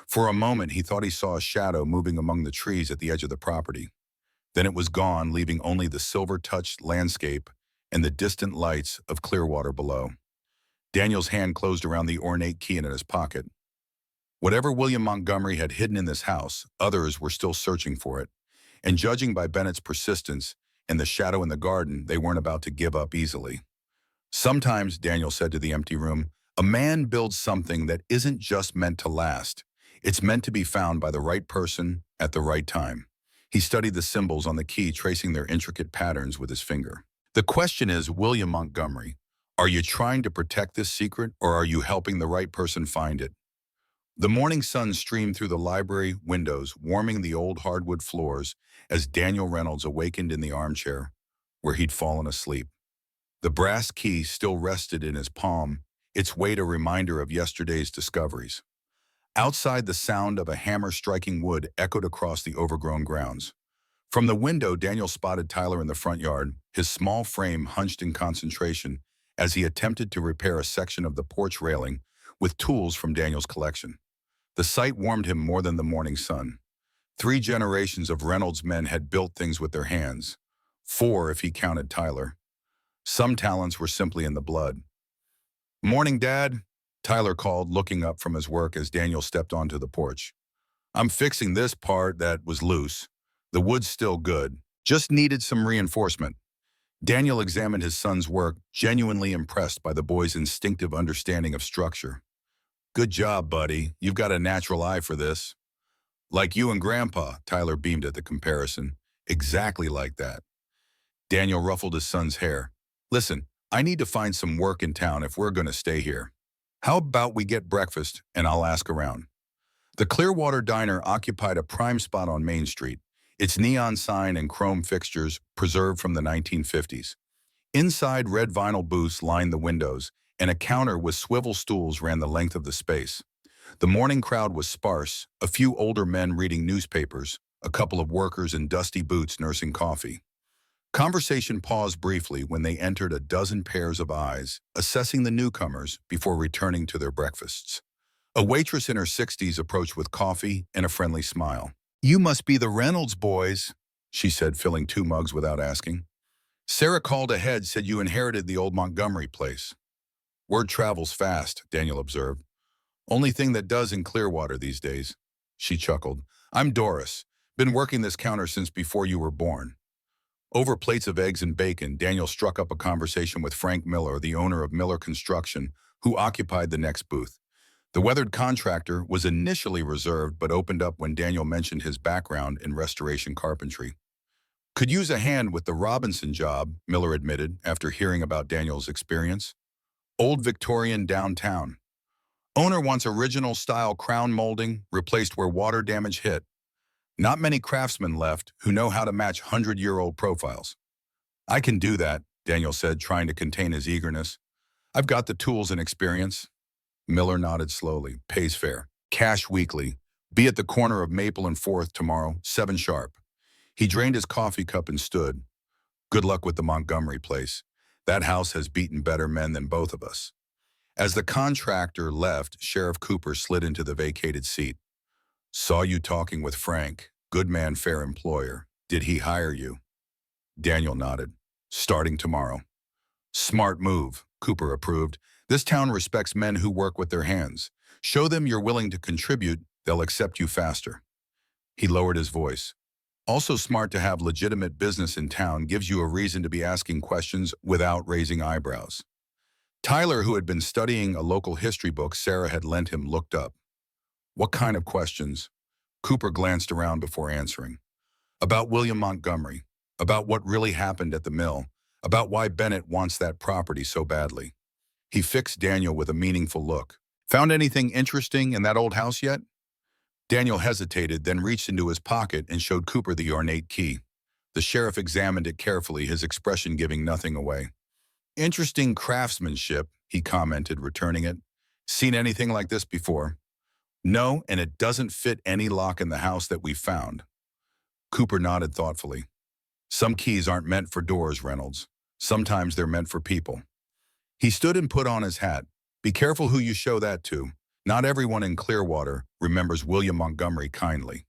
For a moment, he thought he saw a shadow moving among the trees at the edge of the property. Then it was gone, leaving only the silver-touched landscape and the distant lights of Clearwater below. Daniel's hand closed around the ornate key in his pocket. Whatever William Montgomery had hidden in this house, others were still searching for it. And judging by Bennett's persistence and the shadow in the garden, they weren't about to give up easily. Sometimes, Daniel said to the empty room, a man builds something that isn't just meant to last. It's meant to be found by the right person at the right time. He studied the symbols on the key, tracing their intricate patterns with his finger. The question is, William Montgomery, are you trying to protect this secret, or are you helping the right person find it? The morning sun streamed through the library windows, warming the old hardwood floors as Daniel Reynolds awakened in the armchair where he'd fallen asleep. The brass key still rested in his palm, its weight a reminder of yesterday's discoveries. Outside, the sound of a hammer striking wood echoed across the overgrown grounds. From the window, Daniel spotted Tyler in the front yard, his small frame hunched in concentration as he attempted to repair a section of the porch railing with tools from Daniel's collection. The sight warmed him more than the morning sun. 3 generations of Reynolds men had built things with their hands. 4 if he counted Tyler. Some talents were simply in the blood. "Morning, Dad," Tyler called, looking up from his work as Daniel stepped onto the porch. "I'm fixing this part that was loose. The wood's still good. Just needed some reinforcement." Daniel examined his son's work, genuinely impressed by the boy's instinctive understanding of structure. "Good job, buddy. You've got a natural eye for this." "Like you and Grandpa," Tyler beamed at the comparison. "Exactly like that." Daniel ruffled his son's hair. "Listen, I need to find some work in town if we're going to stay here. How about we get breakfast and I'll ask around?" The Clearwater Diner occupied a prime spot on Main Street, its neon sign and chrome fixtures preserved from the 1950s. Inside, red vinyl booths lined the windows, and a counter with swivel stools ran the length of the space. The morning crowd was sparse, a few older men reading newspapers, a couple of workers in dusty boots nursing coffee. Conversation paused briefly when they entered, a dozen pairs of eyes, assessing the newcomers before returning to their breakfasts. A waitress in her 60s approached with coffee and a friendly smile. "You must be the Reynolds boys," she said, filling 2 mugs without asking. "Sarah called ahead, said you inherited the old Montgomery place." "Word travels fast," Daniel observed. "Only thing that does in Clearwater these days." She chuckled. "I'm Doris. Been working this counter since before you were born." Over plates of eggs and bacon, Daniel struck up a conversation with Frank Miller, the owner of Miller Construction, who occupied the next booth. The weathered contractor was initially reserved but opened up when Daniel mentioned his background in restoration carpentry. Could use a hand with the Robinson job, Miller admitted after hearing about Daniel's experience. Old Victorian downtown. Owner wants original-style crown molding replaced where water damage hit. Not many craftsmen left who know how to match 100-year-old profiles. I can do that, Daniel said, trying to contain his eagerness. I've got the tools and experience. Miller nodded slowly. Pays fair. Cash weekly. Be at the corner of Maple and 4th tomorrow, 7 sharp. He drained his coffee cup and stood. Good luck with the Montgomery place. That house has beaten better men than both of us. As the contractor left, Sheriff Cooper slid into the vacated seat. Saw you talking with Frank. Good man, fair employer. Did he hire you? Daniel nodded. Starting tomorrow. Smart move, Cooper approved. This town respects men who work with their hands. Show them you're willing to contribute, they'll accept you faster. He lowered his voice. Also smart to have legitimate business in town gives you a reason to be asking questions without raising eyebrows. Tyler, who had been studying a local history book Sarah had lent him, looked up. What kind of questions? Cooper glanced around before answering. About William Montgomery, about what really happened at the mill, about why Bennett wants that property so badly. He fixed Daniel with a meaningful look. Found anything interesting in that old house yet? Daniel hesitated, then reached into his pocket and showed Cooper the ornate key. The sheriff examined it carefully, his expression giving nothing away. Interesting craftsmanship, he commented, returning it. Seen anything like this before? No, and it doesn't fit any lock in the house that we found. Cooper nodded thoughtfully. Some keys aren't meant for doors, Reynolds. Sometimes they're meant for people. He stood and put on his hat. Be careful who you show that to. Not everyone in Clearwater remembers William Montgomery kindly.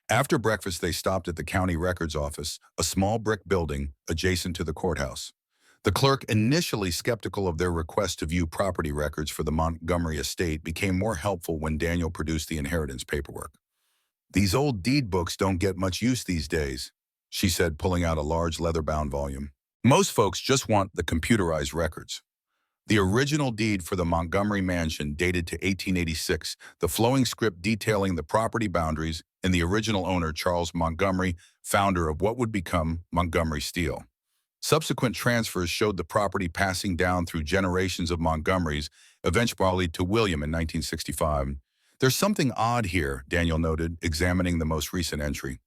After breakfast, they stopped at the county records office, a small brick building adjacent to the courthouse. The clerk, initially skeptical of their request to view property records for the Montgomery estate, became more helpful when Daniel produced the inheritance paperwork. These old deed books don't get much use these days, she said, pulling out a large leather-bound volume. Most folks just want the computerized records. The original deed for the Montgomery mansion dated to 1886, the flowing script detailing the property boundaries, and the original owner, Charles Montgomery, founder of what would become Montgomery Steel. Subsequent transfers showed the property passing down through generations of Montgomerys, eventually to William in 1965. There's something odd here, Daniel noted, examining the most recent entry.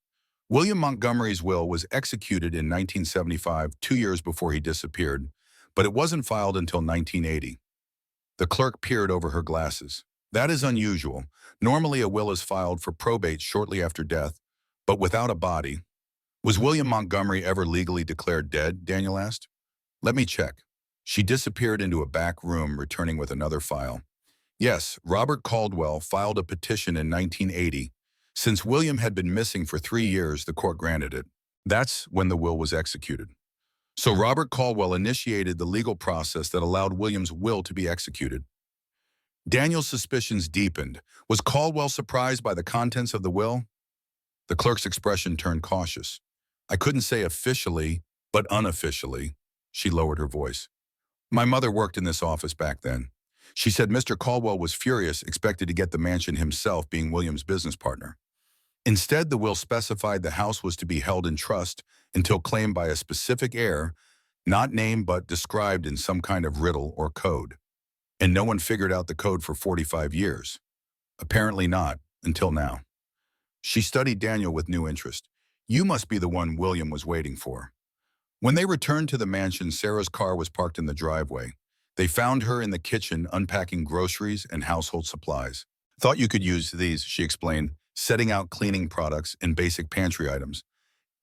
William Montgomery's will was executed in 1975, 2 years before he disappeared, but it wasn't filed until 1980. The clerk peered over her glasses. That is unusual. Normally a will is filed for probate shortly after death, but without a body. Was William Montgomery ever legally declared dead? Daniel asked. Let me check. She disappeared into a back room, returning with another file. Yes, Robert Caldwell filed a petition in 1980. Since William had been missing for 3 years, the court granted it. That's when the will was executed. So Robert Caldwell initiated the legal process that allowed William's will to be executed. Daniel's suspicions deepened. Was Caldwell surprised by the contents of the will? The clerk's expression turned cautious. I couldn't say officially, but unofficially. She lowered her voice. My mother worked in this office back then. She said Mr. Caldwell was furious, expected to get the mansion himself, being William's business partner. Instead, the will specified the house was to be held in trust until claimed by a specific heir, not named but described in some kind of riddle or code. And no one figured out the code for 45 years. Apparently not, until now. She studied Daniel with new interest. You must be the one William was waiting for. When they returned to the mansion, Sarah's car was parked in the driveway. They found her in the kitchen unpacking groceries and household supplies. Thought you could use these, she explained, setting out cleaning products and basic pantry items.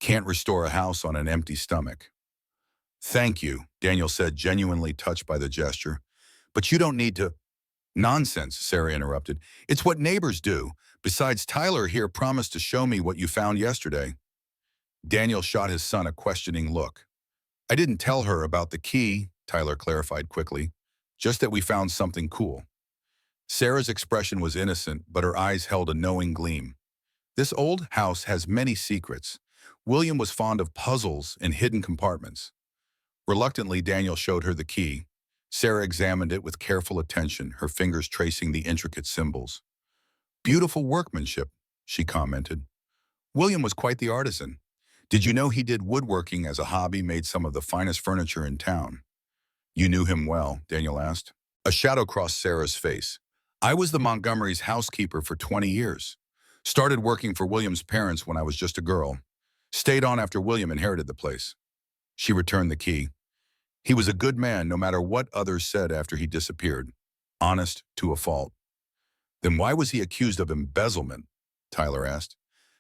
Can't restore a house on an empty stomach. Thank you, Daniel said, genuinely touched by the gesture. But you don't need to. Nonsense, Sarah interrupted. It's what neighbors do. Besides, Tyler here promised to show me what you found yesterday. Daniel shot his son a questioning look. I didn't tell her about the key, Tyler clarified quickly. Just that we found something cool. Sarah's expression was innocent, but her eyes held a knowing gleam. This old house has many secrets. William was fond of puzzles and hidden compartments. Reluctantly, Daniel showed her the key. Sarah examined it with careful attention, her fingers tracing the intricate symbols. "Beautiful workmanship," she commented. William was quite the artisan. "Did you know he did woodworking as a hobby, made some of the finest furniture in town?" "You knew him well?" Daniel asked. A shadow crossed Sarah's face. "I was the Montgomerys' housekeeper for 20 years. Started working for William's parents when I was just a girl. Stayed on after William inherited the place." She returned the key. "He was a good man, no matter what others said after he disappeared. Honest to a fault." "Then why was he accused of embezzlement?" Tyler asked.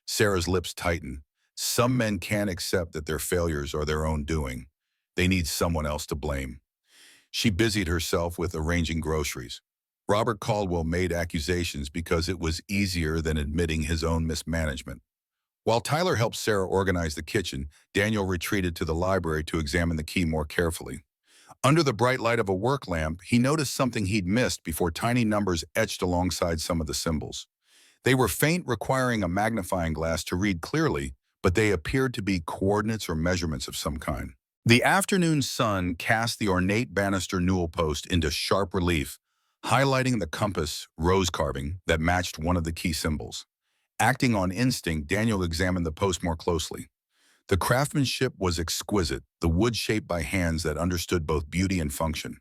Sarah's lips tightened. "Some men can't accept that their failures are their own doing. They need someone else to blame." She busied herself with arranging groceries. Robert Caldwell made accusations because it was easier than admitting his own mismanagement. While Tyler helped Sarah organize the kitchen, Daniel retreated to the library to examine the key more carefully. Under the bright light of a work lamp, he noticed something he'd missed before. Tiny numbers etched alongside some of the symbols. They were faint, requiring a magnifying glass to read clearly, but they appeared to be coordinates or measurements of some kind. The afternoon sun cast the ornate banister newel post into sharp relief, highlighting the compass rose carving that matched one of the key symbols. Acting on instinct, Daniel examined the post more closely. The craftsmanship was exquisite, the wood shaped by hands that understood both beauty and function.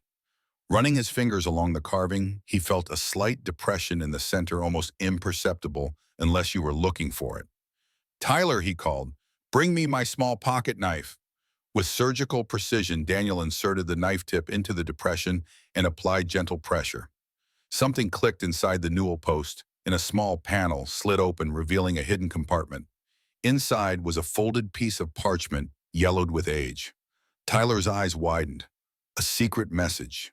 Running his fingers along the carving, he felt a slight depression in the center, almost imperceptible unless you were looking for it. "Tyler," he called, "bring me my small pocket knife." With surgical precision, Daniel inserted the knife tip into the depression and applied gentle pressure. Something clicked inside the newel post, and a small panel slid open, revealing a hidden compartment. Inside was a folded piece of parchment, yellowed with age. Tyler's eyes widened. A secret message.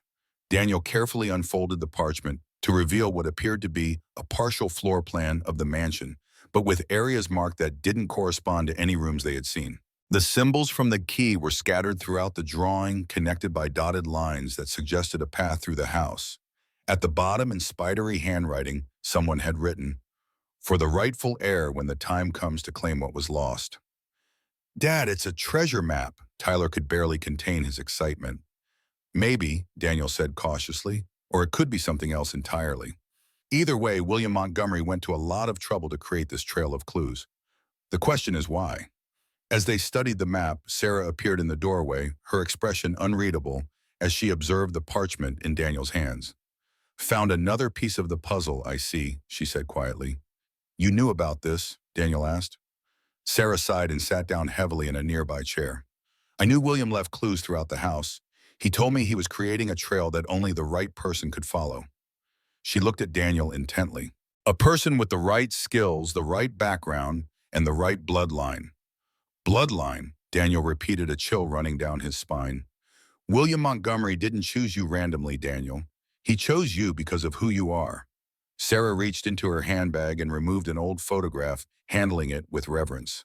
Daniel carefully unfolded the parchment to reveal what appeared to be a partial floor plan of the mansion, but with areas marked that didn't correspond to any rooms they had seen. The symbols from the key were scattered throughout the drawing, connected by dotted lines that suggested a path through the house. At the bottom, in spidery handwriting, someone had written, "For the rightful heir when the time comes to claim what was lost." "Dad, it's a treasure map." Tyler could barely contain his excitement. "Maybe," Daniel said cautiously, "or it could be something else entirely." Either way, William Montgomery went to a lot of trouble to create this trail of clues. The question is why. As they studied the map, Sarah appeared in the doorway, her expression unreadable as she observed the parchment in Daniel's hands. "Found another piece of the puzzle, I see," she said quietly. "You knew about this?" Daniel asked. Sarah sighed and sat down heavily in a nearby chair. "I knew William left clues throughout the house. He told me he was creating a trail that only the right person could follow." She looked at Daniel intently. "A person with the right skills, the right background, and the right bloodline." "Bloodline," Daniel repeated, a chill running down his spine. "William Montgomery didn't choose you randomly, Daniel. He chose you because of who you are." Sarah reached into her handbag and removed an old photograph, handling it with reverence.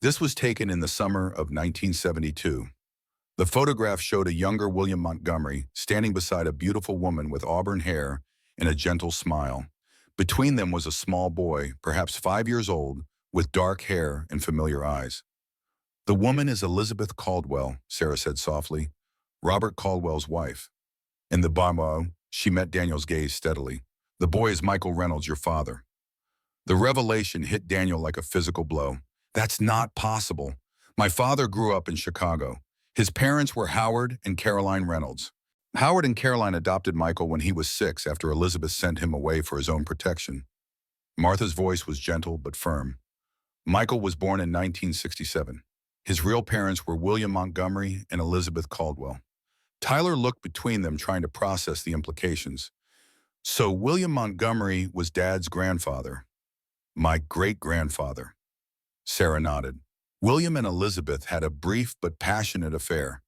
This was taken in the summer of 1972. The photograph showed a younger William Montgomery standing beside a beautiful woman with auburn hair and a gentle smile. Between them was a small boy, perhaps 5 years old, with dark hair and familiar eyes. "The woman is Elizabeth Caldwell," Sarah said softly, "Robert Caldwell's wife." In the bimbo, she met Daniel's gaze steadily. "The boy is Michael Reynolds, your father." The revelation hit Daniel like a physical blow. "That's not possible. My father grew up in Chicago. His parents were Howard and Caroline Reynolds. Howard and Caroline adopted Michael when he was 6 after Elizabeth sent him away for his own protection." Martha's voice was gentle but firm. "Michael was born in 1967. His real parents were William Montgomery and Elizabeth Caldwell." Tyler looked between them, trying to process the implications. "So William Montgomery was Dad's grandfather." "My great-grandfather." Sarah nodded. "William and Elizabeth had a brief but passionate affair.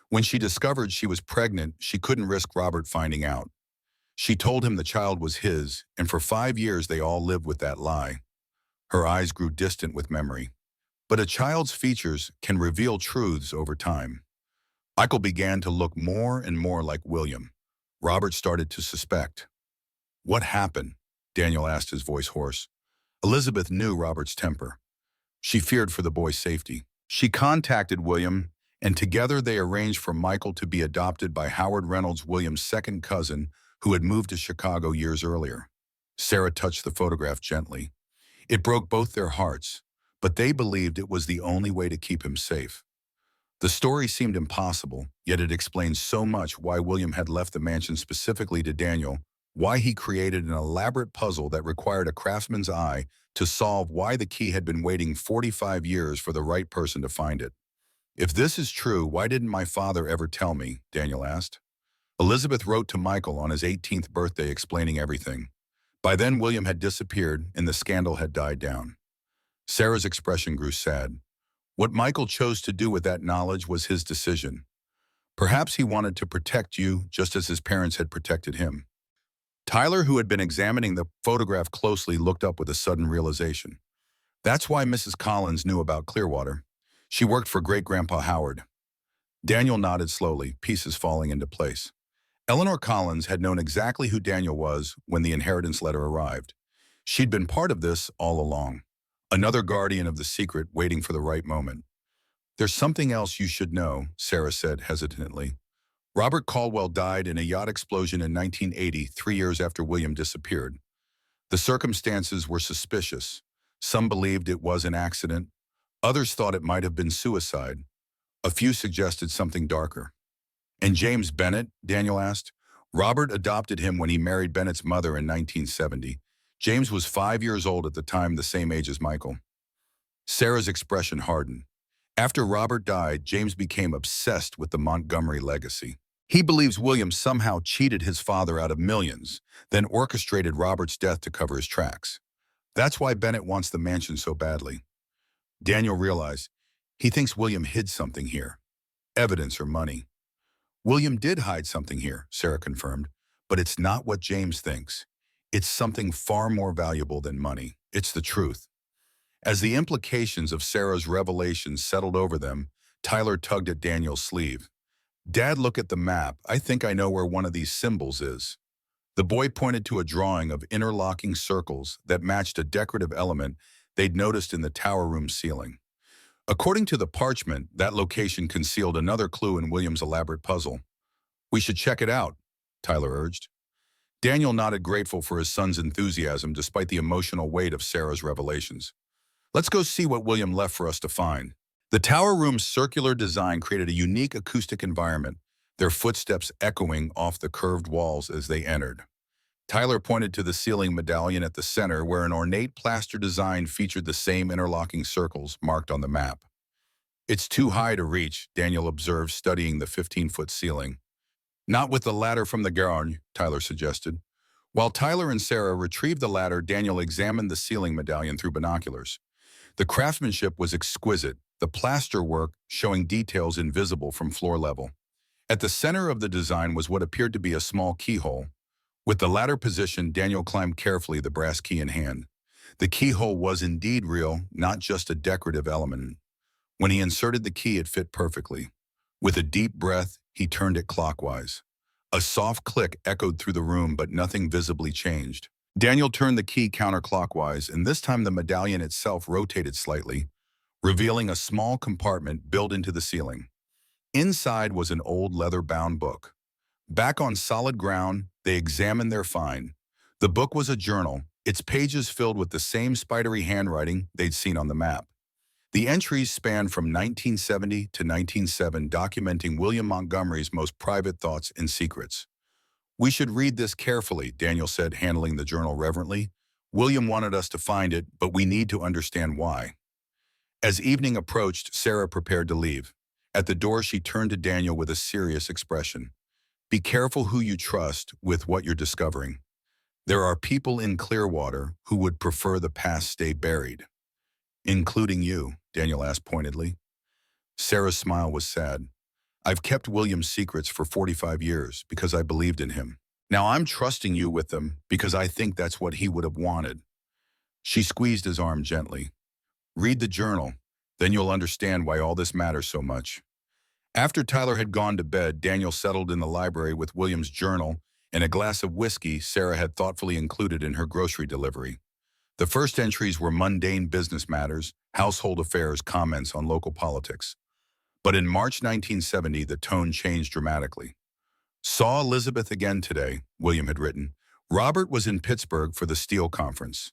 When she discovered she was pregnant, she couldn't risk Robert finding out. She told him the child was his, and for 5 years they all lived with that lie." Her eyes grew distant with memory. "But a child's features can reveal truths over time. Michael began to look more and more like William. Robert started to suspect." "What happened?" Daniel asked, his voice hoarse. Elizabeth knew Robert's temper. She feared for the boy's safety. She contacted William, and together they arranged for Michael to be adopted by Howard Reynolds, William's second cousin, who had moved to Chicago years earlier. Sarah touched the photograph gently. It broke both their hearts, but they believed it was the only way to keep him safe. The story seemed impossible, yet it explained so much: why William had left the mansion specifically to Daniel, why he created an elaborate puzzle that required a craftsman's eye to solve, why the key had been waiting 45 years for the right person to find it. "If this is true, why didn't my father ever tell me?" Daniel asked. Elizabeth wrote to Michael on his 18th birthday explaining everything. By then, William had disappeared and the scandal had died down. Sarah's expression grew sad. What Michael chose to do with that knowledge was his decision. Perhaps he wanted to protect you just as his parents had protected him. Tyler, who had been examining the photograph closely, looked up with a sudden realization. That's why Mrs. Collins knew about Clearwater. She worked for Great-Grandpa Howard. Daniel nodded slowly, pieces falling into place. Eleanor Collins had known exactly who Daniel was when the inheritance letter arrived. She'd been part of this all along. Another guardian of the secret waiting for the right moment. "There's something else you should know," Sarah said hesitantly. "Robert Caldwell died in a yacht explosion in 1980, 3 years after William disappeared. The circumstances were suspicious. Some believed it was an accident. Others thought it might have been suicide. A few suggested something darker." "And James Bennett?" Daniel asked. "Robert adopted him when he married Bennett's mother in 1970. James was 5 years old at the time, the same age as Michael." Sarah's expression hardened. After Robert died, James became obsessed with the Montgomery legacy. He believes William somehow cheated his father out of millions, then orchestrated Robert's death to cover his tracks. That's why Bennett wants the mansion so badly. Daniel realized he thinks William hid something here. Evidence or money. "William did hide something here," Sarah confirmed, "but it's not what James thinks. It's something far more valuable than money. It's the truth." As the implications of Sarah's revelations settled over them, Tyler tugged at Daniel's sleeve. "Dad, look at the map. I think I know where one of these symbols is." The boy pointed to a drawing of interlocking circles that matched a decorative element they'd noticed in the tower room ceiling. According to the parchment, that location concealed another clue in William's elaborate puzzle. "We should check it out," Tyler urged. Daniel nodded, grateful for his son's enthusiasm despite the emotional weight of Sarah's revelations. "Let's go see what William left for us to find." The tower room's circular design created a unique acoustic environment, their footsteps echoing off the curved walls as they entered. Tyler pointed to the ceiling medallion at the center, where an ornate plaster design featured the same interlocking circles marked on the map. "It's too high to reach," Daniel observed, studying the 15-foot ceiling. "Not with the ladder from the garage," Tyler suggested. While Tyler and Sarah retrieved the ladder, Daniel examined the ceiling medallion through binoculars. The craftsmanship was exquisite, the plaster work showing details invisible from floor level. At the center of the design was what appeared to be a small keyhole. With the ladder positioned, Daniel climbed carefully, the brass key in hand. The keyhole was indeed real, not just a decorative element. When he inserted the key, it fit perfectly. With a deep breath, he turned it clockwise. A soft click echoed through the room, but nothing visibly changed. Daniel turned the key counterclockwise, and this time the medallion itself rotated slightly, revealing a small compartment built into the ceiling. Inside was an old leather-bound book. Back on solid ground, they examined their find. The book was a journal, its pages filled with the same spidery handwriting they'd seen on the map. The entries spanned from 1970 to 1907, documenting William Montgomery's most private thoughts and secrets. "We should read this carefully," Daniel said, handling the journal reverently. "William wanted us to find it, but we need to understand why." As evening approached, Sarah prepared to leave. At the door, she turned to Daniel with a serious expression. "Be careful who you trust with what you're discovering. There are people in Clearwater who would prefer the past stay buried." "Including you?" Daniel asked pointedly. Sarah's smile was sad. "I've kept William's secrets for 45 years because I believed in him. Now I'm trusting you with them because I think that's what he would have wanted." She squeezed his arm gently. "Read the journal, then you'll understand why all this matters so much." After Tyler had gone to bed, Daniel settled in the library with William's journal and a glass of whiskey Sarah had thoughtfully included in her grocery delivery. The first entries were mundane business matters, household affairs, comments on local politics. But in March 1970, the tone changed dramatically. Saw Elizabeth again today, William had written. Robert was in Pittsburgh for the steel conference.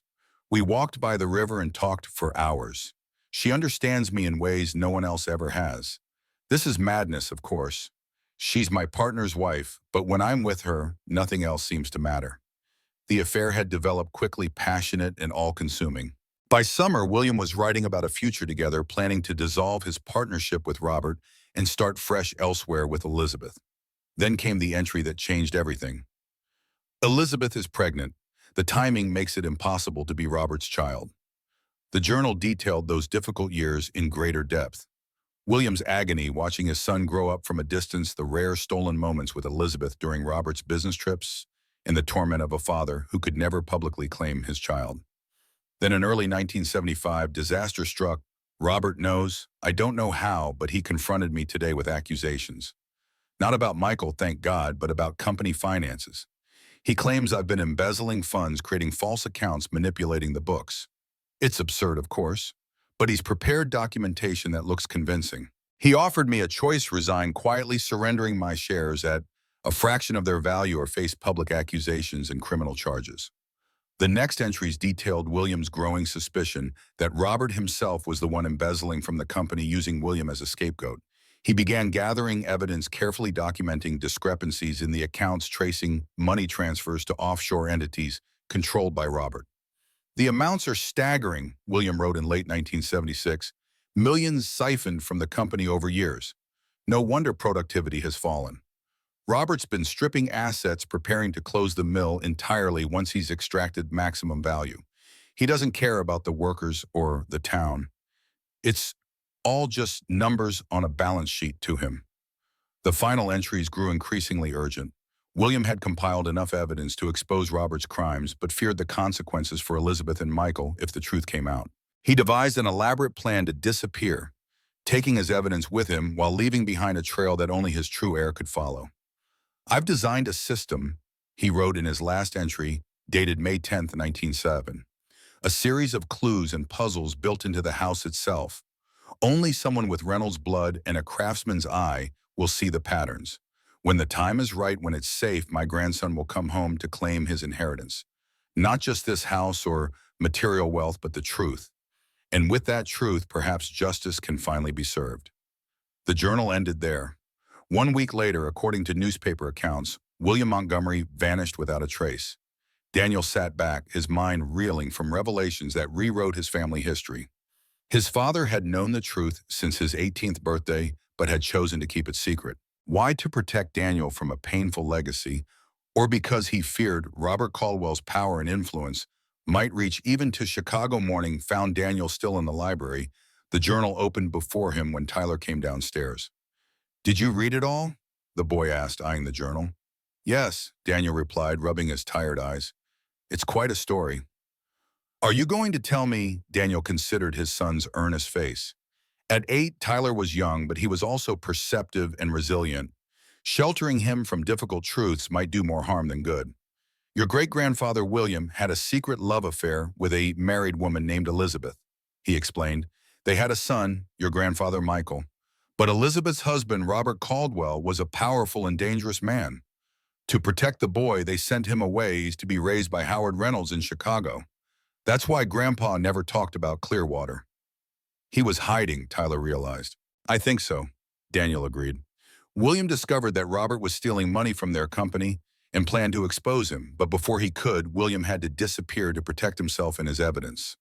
We walked by the river and talked for hours. She understands me in ways no one else ever has. This is madness, of course. She's my partner's wife, but when I'm with her, nothing else seems to matter. The affair had developed quickly, passionate and all-consuming. By summer, William was writing about a future together, planning to dissolve his partnership with Robert and start fresh elsewhere with Elizabeth. Then came the entry that changed everything. Elizabeth is pregnant. The timing makes it impossible to be Robert's child. The journal detailed those difficult years in greater depth. William's agony watching his son grow up from a distance, the rare stolen moments with Elizabeth during Robert's business trips, and the torment of a father who could never publicly claim his child. Then in early 1975, disaster struck. Robert knows, I don't know how, but he confronted me today with accusations. Not about Michael, thank God, but about company finances. He claims I've been embezzling funds, creating false accounts, manipulating the books. It's absurd, of course, but he's prepared documentation that looks convincing. He offered me a choice: resign quietly, surrendering my shares at a fraction of their value, or face public accusations and criminal charges. The next entries detailed William's growing suspicion that Robert himself was the one embezzling from the company, using William as a scapegoat. He began gathering evidence, carefully documenting discrepancies in the accounts, tracing money transfers to offshore entities controlled by Robert. The amounts are staggering, William wrote in late 1976, millions siphoned from the company over years. No wonder productivity has fallen. Robert's been stripping assets, preparing to close the mill entirely once he's extracted maximum value. He doesn't care about the workers or the town. It's all just numbers on a balance sheet to him. The final entries grew increasingly urgent. William had compiled enough evidence to expose Robert's crimes, but feared the consequences for Elizabeth and Michael if the truth came out. He devised an elaborate plan to disappear, taking his evidence with him while leaving behind a trail that only his true heir could follow. I've designed a system, he wrote in his last entry, dated May 10, 1907. A series of clues and puzzles built into the house itself. Only someone with Reynolds' blood and a craftsman's eye will see the patterns. When the time is right, when it's safe, my grandson will come home to claim his inheritance. Not just this house or material wealth, but the truth. And with that truth, perhaps justice can finally be served. The journal ended there. 1 week later, according to newspaper accounts, William Montgomery vanished without a trace. Daniel sat back, his mind reeling from revelations that rewrote his family history. His father had known the truth since his 18th birthday, but had chosen to keep it secret. Why? To protect Daniel from a painful legacy, or because he feared Robert Caldwell's power and influence might reach even to Chicago. Morning found Daniel still in the library. The journal opened before him when Tyler came downstairs. "Did you read it all?" the boy asked, eyeing the journal. "Yes," Daniel replied, rubbing his tired eyes. "It's quite a story." "Are you going to tell me?" Daniel considered his son's earnest face. At 8, Tyler was young, but he was also perceptive and resilient. Sheltering him from difficult truths might do more harm than good. "Your great-grandfather William had a secret love affair with a married woman named Elizabeth," he explained. "They had a son, your grandfather Michael. But Elizabeth's husband, Robert Caldwell, was a powerful and dangerous man. To protect the boy, they sent him away to be raised by Howard Reynolds in Chicago. That's why Grandpa never talked about Clearwater." He was hiding, Tyler realized. "I think so," Daniel agreed. William discovered that Robert was stealing money from their company and planned to expose him, but before he could, William had to disappear to protect himself and his evidence.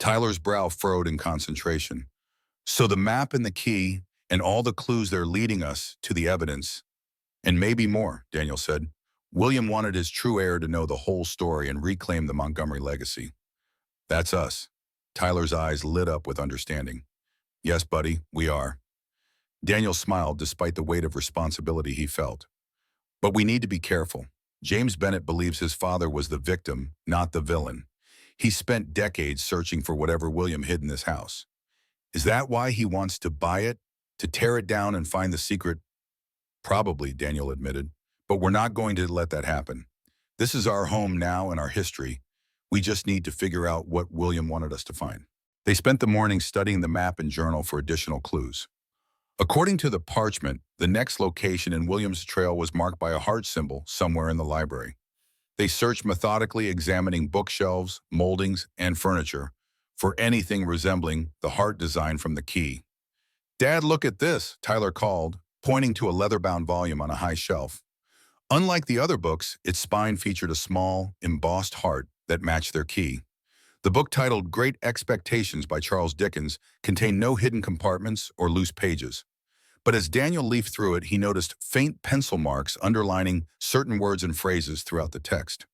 Tyler's brow furrowed in concentration. "So the map and the key and all the clues, they're leading us to the evidence. And maybe more," Daniel said. William wanted his true heir to know the whole story and reclaim the Montgomery legacy. "That's us." Tyler's eyes lit up with understanding. "Yes, buddy, we are." Daniel smiled despite the weight of responsibility he felt. "But we need to be careful. James Bennett believes his father was the victim, not the villain. He spent decades searching for whatever William hid in this house. Is that why he wants to buy it? To tear it down and find the secret?" "Probably," Daniel admitted. "But we're not going to let that happen. This is our home now and our history. We just need to figure out what William wanted us to find. They spent the morning studying the map and journal for additional clues. According to the parchment, the next location in William's trail was marked by a heart symbol somewhere in the library. They searched methodically, examining bookshelves, moldings, and furniture for anything resembling the heart design from the key. "Dad, look at this," Tyler called, pointing to a leather-bound volume on a high shelf. Unlike the other books, its spine featured a small, embossed heart that matched their key. The book, titled Great Expectations by Charles Dickens, contained no hidden compartments or loose pages. But as Daniel leafed through it, he noticed faint pencil marks underlining certain words and phrases throughout the text.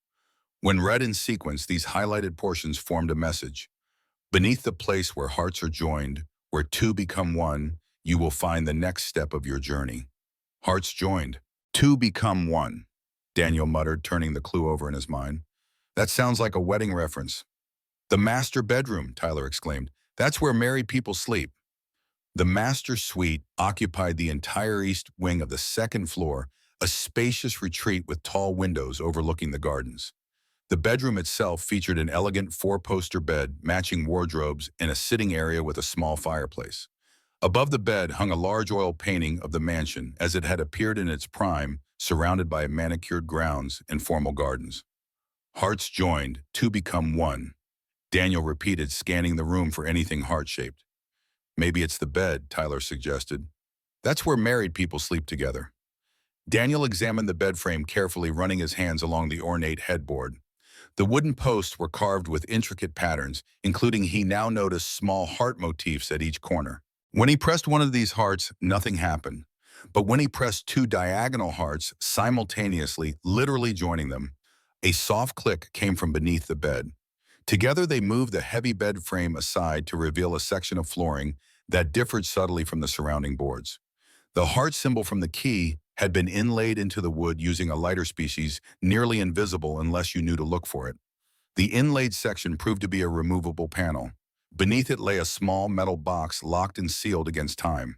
When read in sequence, these highlighted portions formed a message. "Beneath the place where hearts are joined, where two become one, you will find the next step of your journey." Hearts joined. Two become one, Daniel muttered, turning the clue over in his mind. "That sounds like a wedding reference." "The master bedroom," Tyler exclaimed. "That's where married people sleep." The master suite occupied the entire east wing of the second floor, a spacious retreat with tall windows overlooking the gardens. The bedroom itself featured an elegant four-poster bed, matching wardrobes, and a sitting area with a small fireplace. Above the bed hung a large oil painting of the mansion as it had appeared in its prime, surrounded by manicured grounds and formal gardens. "Hearts joined, two become one," Daniel repeated, scanning the room for anything heart-shaped. "Maybe it's the bed," Tyler suggested. "That's where married people sleep together." Daniel examined the bed frame carefully, running his hands along the ornate headboard. The wooden posts were carved with intricate patterns, including, he now noticed, small heart motifs at each corner. When he pressed one of these hearts, nothing happened. But when he pressed two diagonal hearts simultaneously, literally joining them, a soft click came from beneath the bed. Together they moved the heavy bed frame aside to reveal a section of flooring that differed subtly from the surrounding boards. The heart symbol from the key had been inlaid into the wood using a lighter species, nearly invisible unless you knew to look for it. The inlaid section proved to be a removable panel. Beneath it lay a small metal box locked and sealed against time.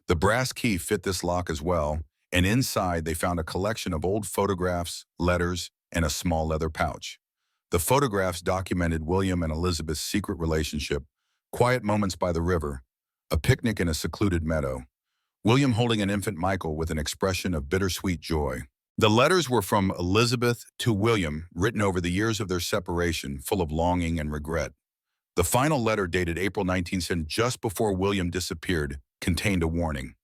The brass key fit this lock as well, and inside they found a collection of old photographs, letters, and a small leather pouch. The photographs documented William and Elizabeth's secret relationship, quiet moments by the river, a picnic in a secluded meadow, William holding an infant Michael with an expression of bittersweet joy. The letters were from Elizabeth to William, written over the years of their separation, full of longing and regret. The final letter, dated April 19th, just before William disappeared, contained a warning.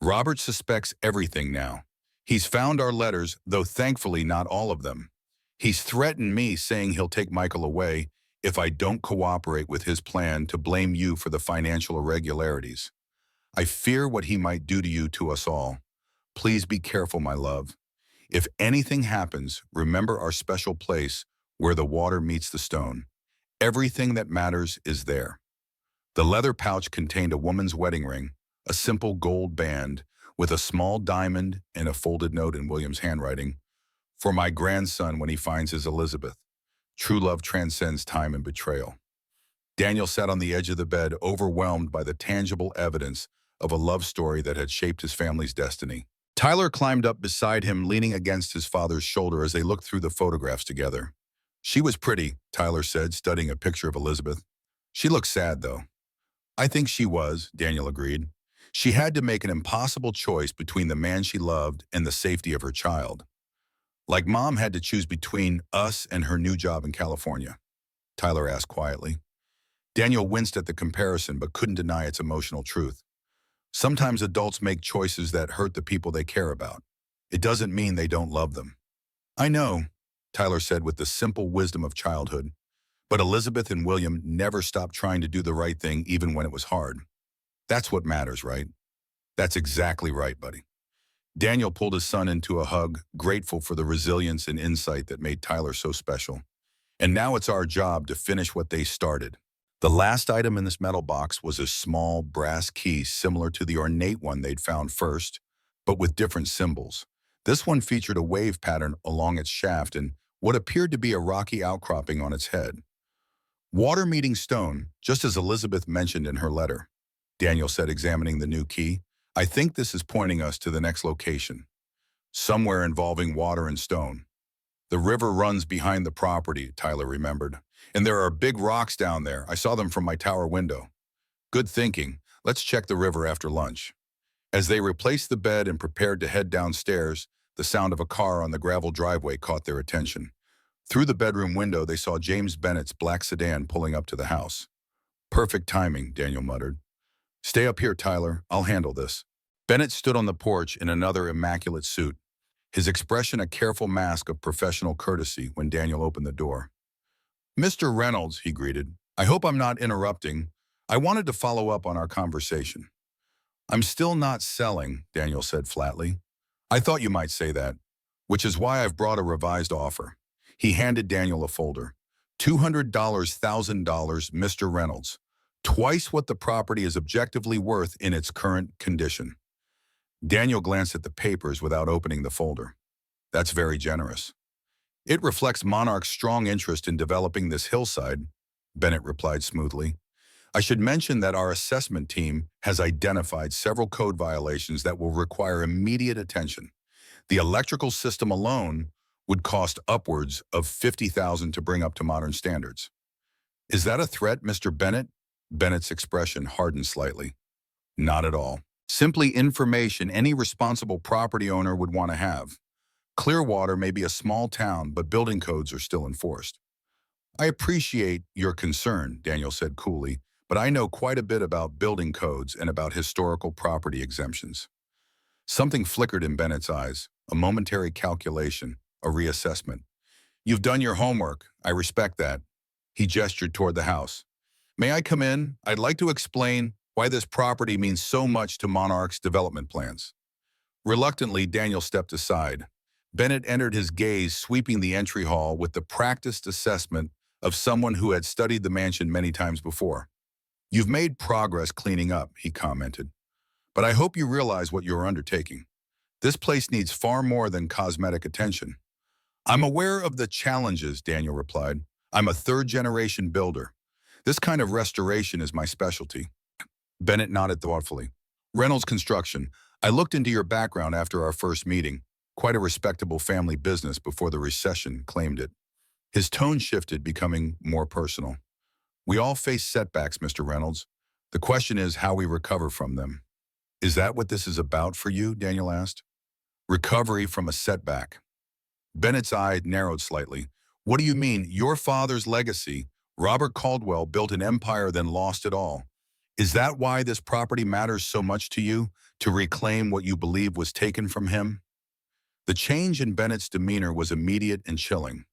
"Robert suspects everything now. He's found our letters, though thankfully not all of them. He's threatened me, saying he'll take Michael away if I don't cooperate with his plan to blame you for the financial irregularities. I fear what he might do to you, to us all. Please be careful, my love. If anything happens, remember our special place where the water meets the stone. Everything that matters is there." The leather pouch contained a woman's wedding ring, a simple gold band with a small diamond and a folded note in William's handwriting. "For my grandson when he finds his Elizabeth. True love transcends time and betrayal." Daniel sat on the edge of the bed, overwhelmed by the tangible evidence of a love story that had shaped his family's destiny. Tyler climbed up beside him, leaning against his father's shoulder as they looked through the photographs together. "She was pretty," Tyler said, studying a picture of Elizabeth. "She looked sad, though." "I think she was," Daniel agreed. "She had to make an impossible choice between the man she loved and the safety of her child. Like Mom had to choose between us and her new job in California," Tyler asked quietly. Daniel winced at the comparison but couldn't deny its emotional truth. Sometimes adults make choices that hurt the people they care about. It doesn't mean they don't love them. "I know," Tyler said with the simple wisdom of childhood. "But Elizabeth and William never stopped trying to do the right thing even when it was hard. That's what matters, right?" "That's exactly right, buddy." Daniel pulled his son into a hug, grateful for the resilience and insight that made Tyler so special. "And now it's our job to finish what they started." The last item in this metal box was a small brass key similar to the ornate one they'd found first, but with different symbols. This one featured a wave pattern along its shaft and what appeared to be a rocky outcropping on its head. "Water meeting stone, just as Elizabeth mentioned in her letter," Daniel said, examining the new key. "I think this is pointing us to the next location, somewhere involving water and stone." The river runs behind the property, Tyler remembered. And there are big rocks down there. I saw them from my tower window. Good thinking. Let's check the river after lunch. As they replaced the bed and prepared to head downstairs, the sound of a car on the gravel driveway caught their attention. Through the bedroom window, they saw James Bennett's black sedan pulling up to the house. Perfect timing, Daniel muttered. Stay up here, Tyler. I'll handle this. Bennett stood on the porch in another immaculate suit, his expression a careful mask of professional courtesy when Daniel opened the door. Mr. Reynolds, he greeted. I hope I'm not interrupting. I wanted to follow up on our conversation. I'm still not selling, Daniel said flatly. I thought you might say that, which is why I've brought a revised offer. He handed Daniel a folder. $200,000, Mr. Reynolds. Twice what the property is objectively worth in its current condition. Daniel glanced at the papers without opening the folder. That's very generous. It reflects Monarch's strong interest in developing this hillside, Bennett replied smoothly. I should mention that our assessment team has identified several code violations that will require immediate attention. The electrical system alone would cost upwards of $50,000 to bring up to modern standards. Is that a threat, Mr. Bennett? Bennett's expression hardened slightly. Not at all. Simply information any responsible property owner would want to have. Clearwater may be a small town, but building codes are still enforced. I appreciate your concern, Daniel said coolly, but I know quite a bit about building codes and about historical property exemptions. Something flickered in Bennett's eyes, a momentary calculation, a reassessment. You've done your homework. I respect that. He gestured toward the house. May I come in? I'd like to explain why this property means so much to Monarch's development plans. Reluctantly, Daniel stepped aside. Bennett entered his gaze, sweeping the entry hall with the practiced assessment of someone who had studied the mansion many times before. You've made progress cleaning up, he commented. But I hope you realize what you're undertaking. This place needs far more than cosmetic attention. I'm aware of the challenges, Daniel replied. I'm a third-generation builder. This kind of restoration is my specialty. Bennett nodded thoughtfully. Reynolds Construction. I looked into your background after our first meeting. Quite a respectable family business before the recession claimed it. His tone shifted, becoming more personal. We all face setbacks, Mr. Reynolds. The question is how we recover from them. Is that what this is about for you? Daniel asked. Recovery from a setback. Bennett's eye narrowed slightly. What do you mean? Your father's legacy. Robert Caldwell built an empire, then lost it all. Is that why this property matters so much to you? To reclaim what you believe was taken from him? The change in Bennett's demeanor was immediate and chilling.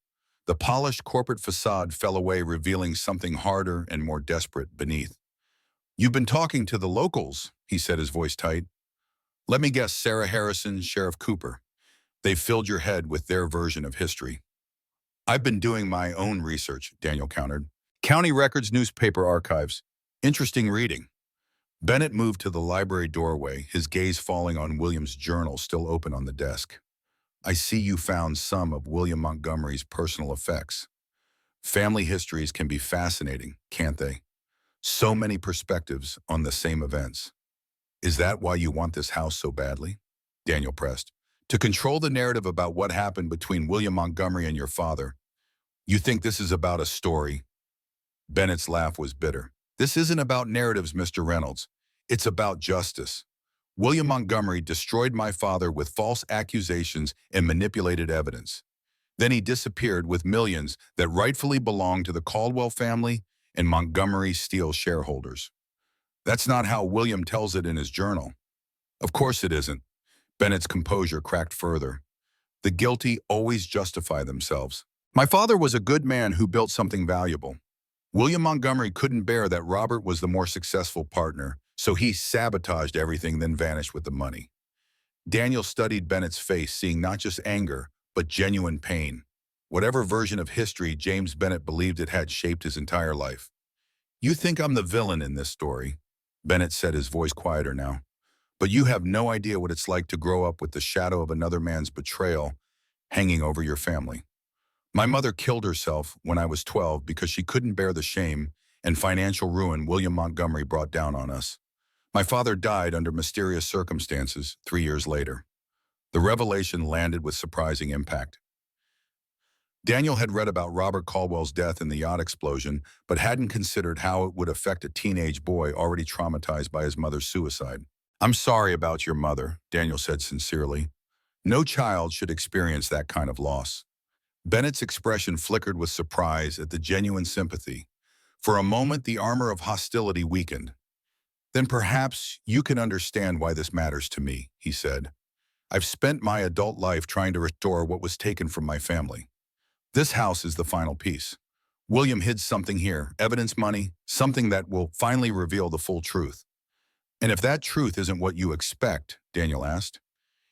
The polished corporate facade fell away, revealing something harder and more desperate beneath. You've been talking to the locals, he said, his voice tight. Let me guess, Sarah Harrison, Sheriff Cooper. They filled your head with their version of history. I've been doing my own research, Daniel countered. County records, newspaper archives. Interesting reading. Bennett moved to the library doorway, his gaze falling on William's journal still open on the desk. I see you found some of William Montgomery's personal effects. Family histories can be fascinating, can't they? So many perspectives on the same events. Is that why you want this house so badly? Daniel pressed. To control the narrative about what happened between William Montgomery and your father. You think this is about a story? Bennett's laugh was bitter. This isn't about narratives, Mr. Reynolds. It's about justice. William Montgomery destroyed my father with false accusations and manipulated evidence. Then he disappeared with millions that rightfully belonged to the Caldwell family and Montgomery Steel shareholders. That's not how William tells it in his journal. Of course it isn't. Bennett's composure cracked further. The guilty always justify themselves. My father was a good man who built something valuable. William Montgomery couldn't bear that Robert was the more successful partner, so he sabotaged everything, then vanished with the money. Daniel studied Bennett's face, seeing not just anger, but genuine pain. Whatever version of history James Bennett believed it had shaped his entire life. You think I'm the villain in this story, Bennett said, his voice quieter now. But you have no idea what it's like to grow up with the shadow of another man's betrayal hanging over your family. My mother killed herself when I was 12 because she couldn't bear the shame and financial ruin William Montgomery brought down on us. My father died under mysterious circumstances 3 years later. The revelation landed with surprising impact. Daniel had read about Robert Caldwell's death in the yacht explosion, but hadn't considered how it would affect a teenage boy already traumatized by his mother's suicide. "I'm sorry about your mother," Daniel said sincerely. "No child should experience that kind of loss." Bennett's expression flickered with surprise at the genuine sympathy. For a moment, the armor of hostility weakened. "Then perhaps you can understand why this matters to me," he said. "I've spent my adult life trying to restore what was taken from my family. This house is the final piece. William hid something here, evidence, money, something that will finally reveal the full truth." "And if that truth isn't what you expect," Daniel asked,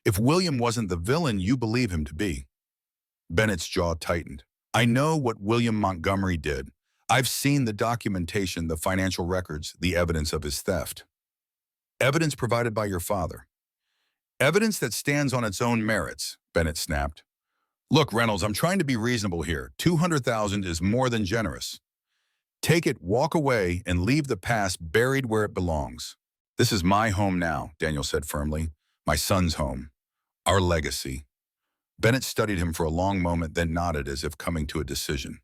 "if William wasn't the villain you believe him to be?" Bennett's jaw tightened. "I know what William Montgomery did. I've seen the documentation, the financial records, the evidence of his theft." "Evidence provided by your father." "Evidence that stands on its own merits," Bennett snapped. "Look, Reynolds, I'm trying to be reasonable here. 200,000 is more than generous. Take it, walk away, and leave the past buried where it belongs." "This is my home now," Daniel said firmly. "My son's home. Our legacy." Bennett studied him for a long moment, then nodded as if coming to a decision.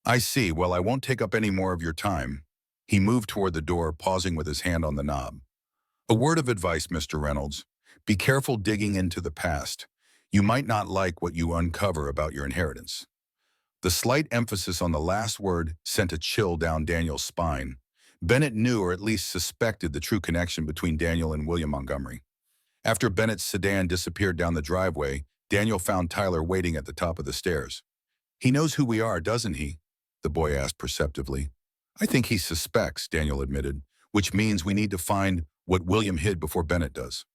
"I see. Well, I won't take up any more of your time." He moved toward the door, pausing with his hand on the knob. "A word of advice, Mr. Reynolds. Be careful digging into the past. You might not like what you uncover about your inheritance." The slight emphasis on the last word sent a chill down Daniel's spine. Bennett knew, or at least suspected, the true connection between Daniel and William Montgomery. After Bennett's sedan disappeared down the driveway, Daniel found Tyler waiting at the top of the stairs. "He knows who we are, doesn't he?" the boy asked perceptively. "I think he suspects," Daniel admitted, "which means we need to find what William hid before Bennett does."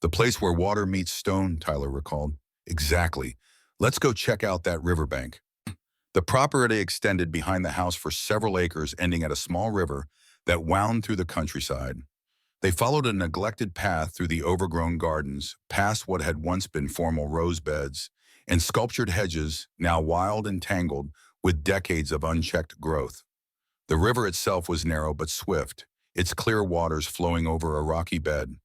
"The place where water meets stone," Tyler recalled. "Exactly. Let's go check out that riverbank." The property extended behind the house for several acres, ending at a small river that wound through the countryside. They followed a neglected path through the overgrown gardens, past what had once been formal rose beds, and sculptured hedges, now wild and tangled with decades of unchecked growth. The river itself was narrow but swift, its clear waters flowing over a rocky bed.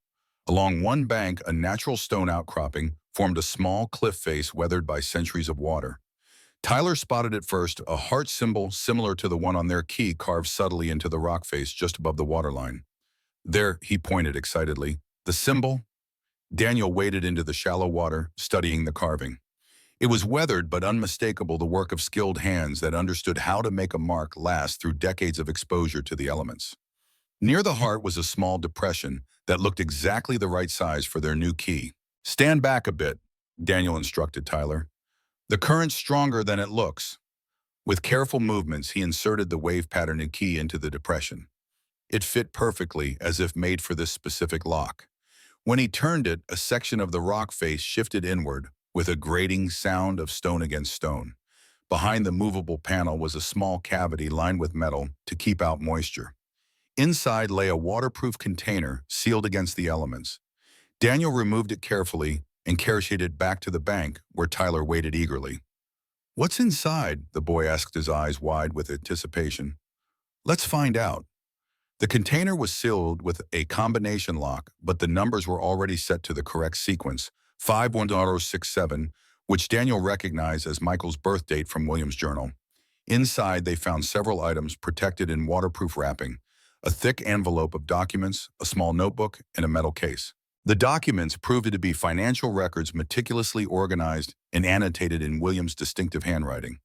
Along one bank, a natural stone outcropping formed a small cliff face weathered by centuries of water. Tyler spotted at first a heart symbol similar to the one on their key carved subtly into the rock face just above the waterline. "There," he pointed excitedly. "The symbol?" Daniel waded into the shallow water, studying the carving. It was weathered but unmistakable, the work of skilled hands that understood how to make a mark last through decades of exposure to the elements. Near the heart was a small depression that looked exactly the right size for their new key. "Stand back a bit," Daniel instructed Tyler. "The current's stronger than it looks." With careful movements, he inserted the wave-patterned key into the depression. It fit perfectly, as if made for this specific lock. When he turned it, a section of the rock face shifted inward, with a grating sound of stone against stone. Behind the movable panel was a small cavity lined with metal to keep out moisture. Inside lay a waterproof container sealed against the elements. Daniel removed it carefully and carried it back to the bank, where Tyler waited eagerly. "What's inside?" the boy asked, his eyes wide with anticipation. "Let's find out." The container was sealed with a combination lock, but the numbers were already set to the correct sequence, 51067, which Daniel recognized as Michael's birth date from William's journal. Inside, they found several items protected in waterproof wrapping: a thick envelope of documents, a small notebook, and a metal case. The documents proved to be financial records meticulously organized and annotated in William's distinctive handwriting.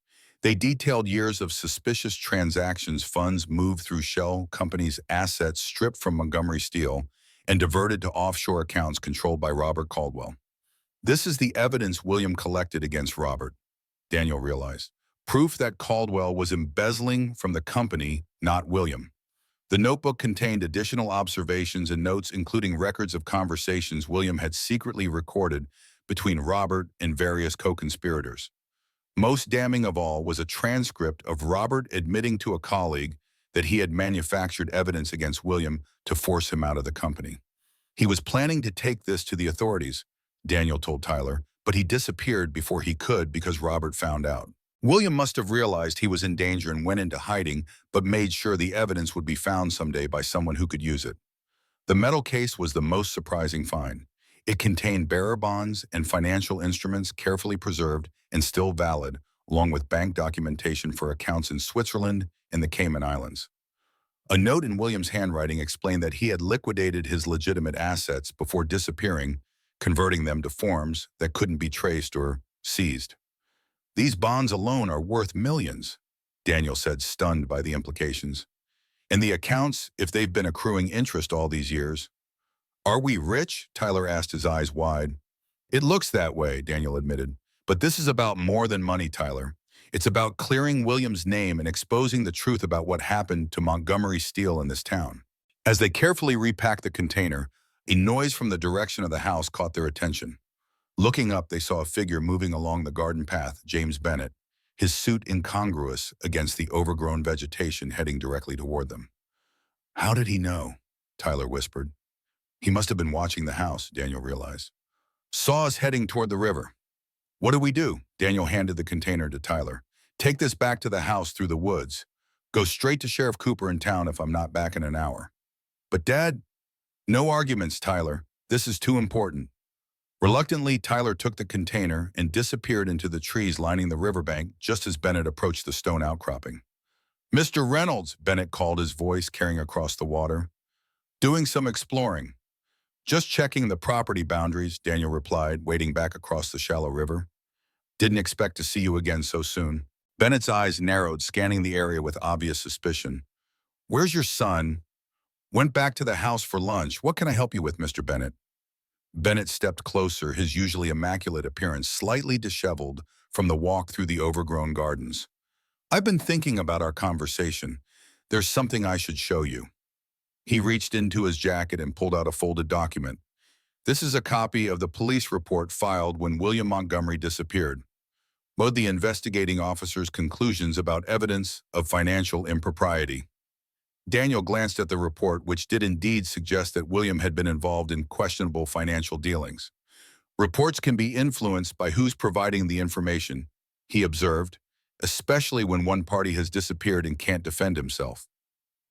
They detailed years of suspicious transactions, funds moved through shell companies, assets stripped from Montgomery Steel, and diverted to offshore accounts controlled by Robert Caldwell. "This is the evidence William collected against Robert," Daniel realized. "Proof that Caldwell was embezzling from the company, not William." The notebook contained additional observations and notes, including records of conversations William had secretly recorded between Robert and various co-conspirators. Most damning of all was a transcript of Robert admitting to a colleague that he had manufactured evidence against William to force him out of the company. "He was planning to take this to the authorities," Daniel told Tyler, "but he disappeared before he could because Robert found out. William must have realized he was in danger and went into hiding, but made sure the evidence would be found someday by someone who could use it." The metal case was the most surprising find. It contained bearer bonds and financial instruments carefully preserved and still valid, along with bank documentation for accounts in Switzerland and the Cayman Islands. A note in William's handwriting explained that he had liquidated his legitimate assets before disappearing, converting them to forms that couldn't be traced or seized. These bonds alone are worth millions, Daniel said, stunned by the implications. And the accounts, if they've been accruing interest all these years. Are we rich? Tyler asked, his eyes wide. It looks that way, Daniel admitted. But this is about more than money, Tyler. It's about clearing William's name and exposing the truth about what happened to Montgomery Steel in this town. As they carefully repacked the container, a noise from the direction of the house caught their attention. Looking up, they saw a figure moving along the garden path, James Bennett, his suit incongruous against the overgrown vegetation heading directly toward them. How did he know? Tyler whispered. He must have been watching the house, Daniel realized. Saw us heading toward the river. What do we do? Daniel handed the container to Tyler. Take this back to the house through the woods. Go straight to Sheriff Cooper in town if I'm not back in an hour. But Dad, no arguments, Tyler. This is too important. Reluctantly, Tyler took the container and disappeared into the trees lining the riverbank just as Bennett approached the stone outcropping. Mr. Reynolds, Bennett called, his voice carrying across the water. Doing some exploring. Just checking the property boundaries, Daniel replied, wading back across the shallow river. Didn't expect to see you again so soon. Bennett's eyes narrowed, scanning the area with obvious suspicion. Where's your son? Went back to the house for lunch. What can I help you with, Mr. Bennett? Bennett stepped closer, his usually immaculate appearance slightly disheveled from the walk through the overgrown gardens. I've been thinking about our conversation. There's something I should show you. He reached into his jacket and pulled out a folded document. This is a copy of the police report filed when William Montgomery disappeared. Both the investigating officer's conclusions about evidence of financial impropriety. Daniel glanced at the report, which did indeed suggest that William had been involved in questionable financial dealings. Reports can be influenced by who's providing the information, he observed, especially when one party has disappeared and can't defend himself.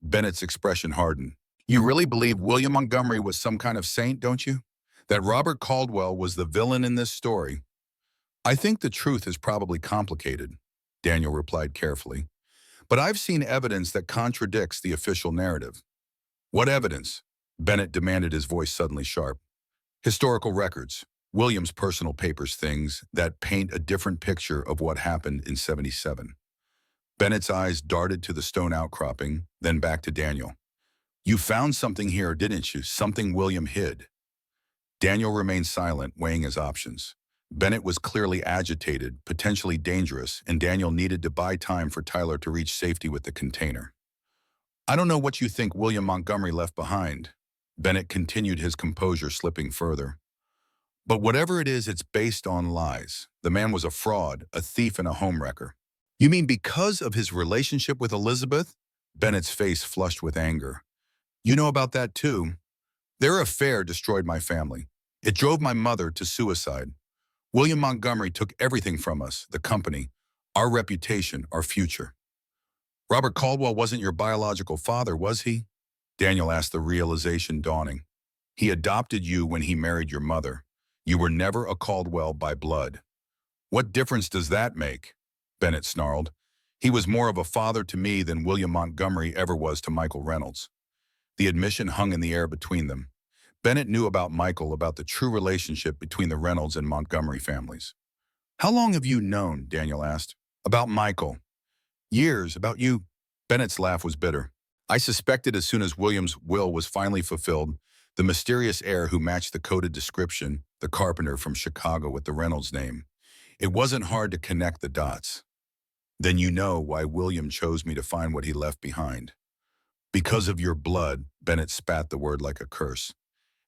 Bennett's expression hardened. You really believe William Montgomery was some kind of saint, don't you? That Robert Caldwell was the villain in this story? I think the truth is probably complicated, Daniel replied carefully. But I've seen evidence that contradicts the official narrative. What evidence? Bennett demanded, his voice suddenly sharp. Historical records, William's personal papers, things that paint a different picture of what happened in '77. Bennett's eyes darted to the stone outcropping, then back to Daniel. You found something here, didn't you? Something William hid. Daniel remained silent, weighing his options. Bennett was clearly agitated, potentially dangerous, and Daniel needed to buy time for Tyler to reach safety with the container. I don't know what you think William Montgomery left behind. Bennett continued, his composure slipping further. But whatever it is, it's based on lies. The man was a fraud, a thief, and a homewrecker. You mean because of his relationship with Elizabeth? Bennett's face flushed with anger. You know about that too. Their affair destroyed my family. It drove my mother to suicide. William Montgomery took everything from us, the company, our reputation, our future. Robert Caldwell wasn't your biological father, was he? Daniel asked, the realization dawning. He adopted you when he married your mother. You were never a Caldwell by blood. What difference does that make? Bennett snarled. He was more of a father to me than William Montgomery ever was to Michael Reynolds. The admission hung in the air between them. Bennett knew about Michael, about the true relationship between the Reynolds and Montgomery families. How long have you known? Daniel asked. About Michael. Years. About you. Bennett's laugh was bitter. I suspected as soon as William's will was finally fulfilled, the mysterious heir who matched the coded description, the carpenter from Chicago with the Reynolds name. It wasn't hard to connect the dots. Then you know why William chose me to find what he left behind. Because of your blood, Bennett spat the word like a curse.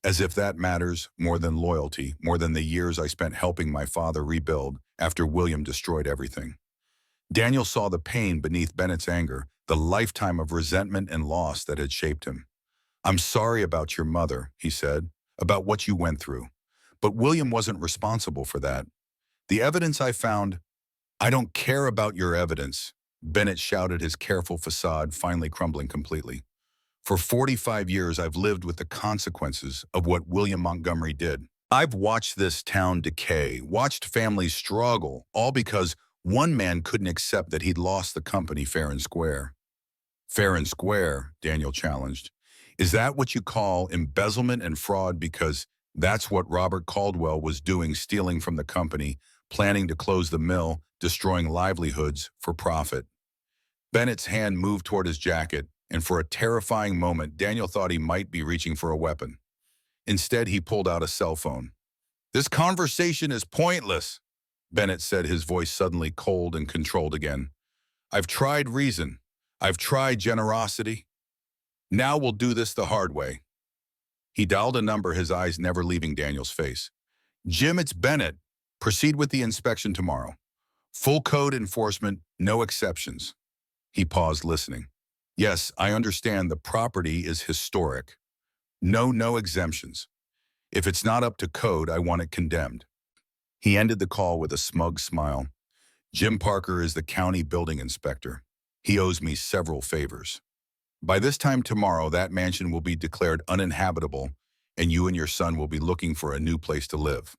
As if that matters more than loyalty, more than the years I spent helping my father rebuild after William destroyed everything. Daniel saw the pain beneath Bennett's anger, the lifetime of resentment and loss that had shaped him. I'm sorry about your mother, he said, about what you went through. But William wasn't responsible for that. The evidence I found, I don't care about your evidence, Bennett shouted, his careful facade finally crumbling completely. For 45 years, I've lived with the consequences of what William Montgomery did. I've watched this town decay, watched families struggle, all because One man couldn't accept that he'd lost the company fair and square. Fair and square, Daniel challenged. Is that what you call embezzlement and fraud? Because that's what Robert Caldwell was doing, stealing from the company, planning to close the mill, destroying livelihoods for profit. Bennett's hand moved toward his jacket, and for a terrifying moment, Daniel thought he might be reaching for a weapon. Instead, he pulled out a cell phone. "This conversation is pointless," Bennett said, his voice suddenly cold and controlled again. "I've tried reason. I've tried generosity. Now we'll do this the hard way." He dialed a number, his eyes never leaving Daniel's face. "Jim, it's Bennett. Proceed with the inspection tomorrow. Full code enforcement, no exceptions." He paused, listening. "Yes, I understand the property is historic. No exemptions. If it's not up to code, I want it condemned." He ended the call with a smug smile. "Jim Parker is the county building inspector. He owes me several favors. By this time tomorrow, that mansion will be declared uninhabitable, and you and your son will be looking for a new place to live."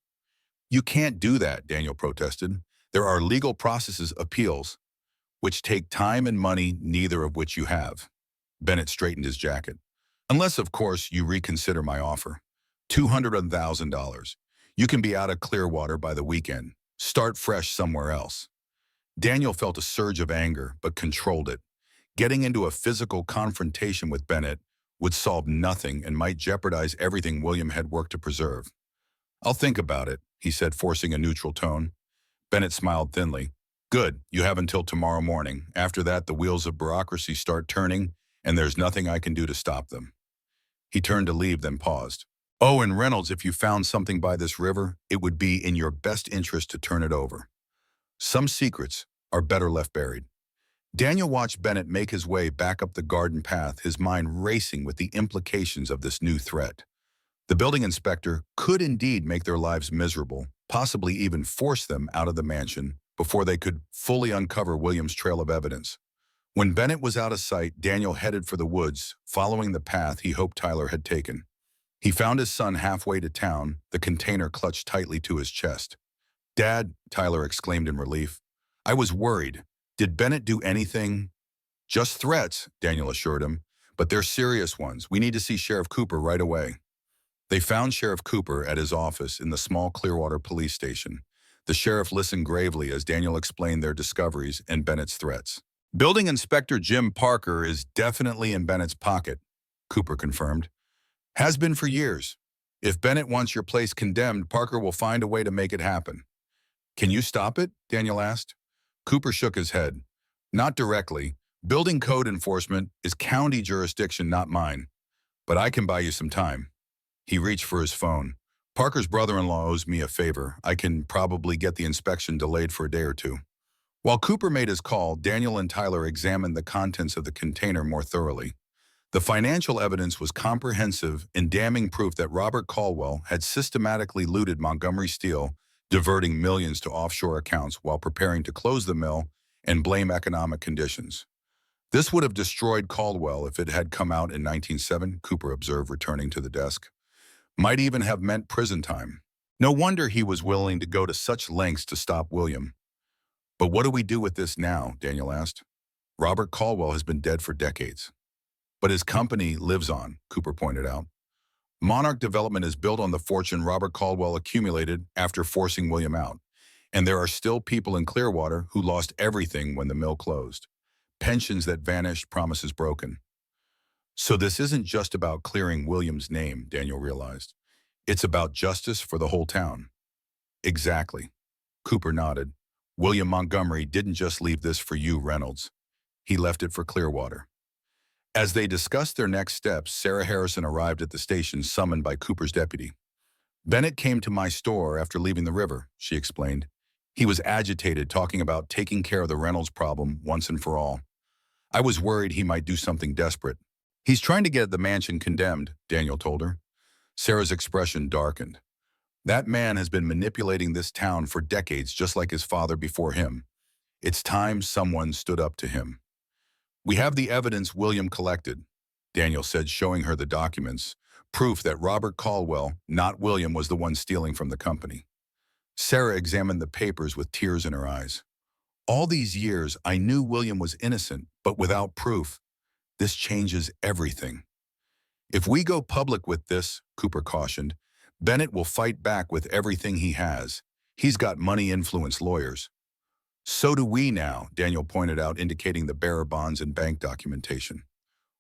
"You can't do that," Daniel protested. "There are legal processes, appeals, which take time and money, neither of which you have." Bennett straightened his jacket. "Unless, of course, you reconsider my offer. $200,000. You can be out of Clearwater by the weekend. Start fresh somewhere else." Daniel felt a surge of anger, but controlled it. Getting into a physical confrontation with Bennett would solve nothing and might jeopardize everything William had worked to preserve. "I'll think about it," he said, forcing a neutral tone. Bennett smiled thinly. "Good, you have until tomorrow morning. After that, the wheels of bureaucracy start turning, and there's nothing I can do to stop them." He turned to leave, then paused. "Oh, and Reynolds, if you found something by this river, it would be in your best interest to turn it over. Some secrets are better left buried." Daniel watched Bennett make his way back up the garden path, his mind racing with the implications of this new threat. The building inspector could indeed make their lives miserable, possibly even force them out of the mansion before they could fully uncover William's trail of evidence. When Bennett was out of sight, Daniel headed for the woods, following the path he hoped Tyler had taken. He found his son halfway to town, the container clutched tightly to his chest. "Dad," Tyler exclaimed in relief. "I was worried. Did Bennett do anything?" "Just threats," Daniel assured him, "but they're serious ones. We need to see Sheriff Cooper right away." They found Sheriff Cooper at his office in the small Clearwater police station. The sheriff listened gravely as Daniel explained their discoveries and Bennett's threats. "Building Inspector Jim Parker is definitely in Bennett's pocket," Cooper confirmed. "Has been for years. If Bennett wants your place condemned, Parker will find a way to make it happen." "Can you stop it?" Daniel asked. Cooper shook his head. "Not directly. Building code enforcement is county jurisdiction, not mine. But I can buy you some time." He reached for his phone. "Parker's brother-in-law owes me a favor. I can probably get the inspection delayed for a day or two." While Cooper made his call, Daniel and Tyler examined the contents of the container more thoroughly. The financial evidence was comprehensive and damning proof that Robert Caldwell had systematically looted Montgomery Steel, diverting millions to offshore accounts while preparing to close the mill and blame economic conditions. "This would have destroyed Caldwell if it had come out in 1907, Cooper observed, returning to the desk. "Might even have meant prison time. No wonder he was willing to go to such lengths to stop William." "But what do we do with this now?" Daniel asked. "Robert Caldwell has been dead for decades." "But his company lives on," Cooper pointed out. "Monarch Development is built on the fortune Robert Caldwell accumulated after forcing William out. And there are still people in Clearwater who lost everything when the mill closed. Pensions that vanished, promises broken." "So this isn't just about clearing William's name," Daniel realized. "It's about justice for the whole town." "Exactly." Cooper nodded. "William Montgomery didn't just leave this for you, Reynolds. He left it for Clearwater." As they discussed their next steps, Sarah Harrison arrived at the station, summoned by Cooper's deputy. "Bennett came to my store after leaving the river," she explained. "He was agitated, talking about taking care of the Reynolds problem once and for all. I was worried he might do something desperate." "He's trying to get the mansion condemned," Daniel told her. Sarah's expression darkened. "That man has been manipulating this town for decades, just like his father before him. It's time someone stood up to him." "We have the evidence William collected," Daniel said, showing her the documents, proof that Robert Caldwell, not William, was the one stealing from the company. Sarah examined the papers with tears in her eyes. All these years, I knew William was innocent, but without proof, this changes everything. If we go public with this, Cooper cautioned, Bennett will fight back with everything he has. He's got money-influenced lawyers. So do we now, Daniel pointed out, indicating the bearer bonds and bank documentation.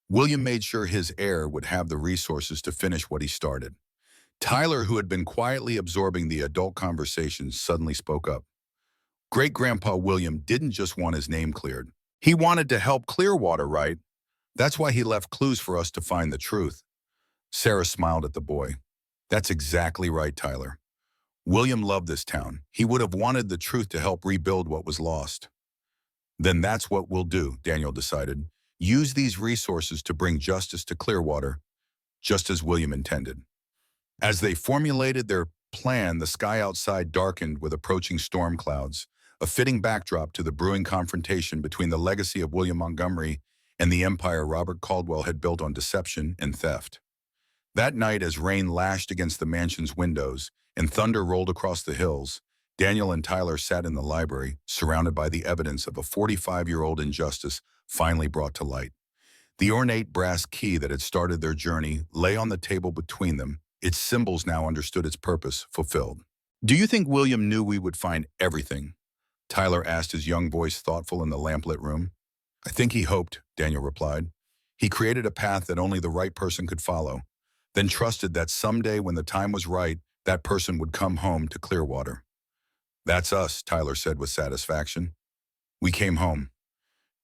William made sure his heir would have the resources to finish what he started. Tyler, who had been quietly absorbing the adult conversations, suddenly spoke up. Great-grandpa William didn't just want his name cleared. He wanted to help Clearwater, right? That's why he left clues for us to find the truth. Sarah smiled at the boy. That's exactly right, Tyler. William loved this town. He would have wanted the truth to help rebuild what was lost. Then that's what we'll do, Daniel decided. Use these resources to bring justice to Clearwater, just as William intended. As they formulated their plan, the sky outside darkened with approaching storm clouds, a fitting backdrop to the brewing confrontation between the legacy of William Montgomery and the empire Robert Caldwell had built on deception and theft. That night, as rain lashed against the mansion's windows and thunder rolled across the hills, Daniel and Tyler sat in the library, surrounded by the evidence of a 45-year-old injustice finally brought to light. The ornate brass key that had started their journey lay on the table between them, its symbols now understood, its purpose fulfilled. Do you think William knew we would find everything? Tyler asked, his young voice thoughtful in the lamplit room. I think he hoped, Daniel replied. He created a path that only the right person could follow, then trusted that someday when the time was right, that person would come home to Clearwater. That's us, Tyler said with satisfaction. We came home.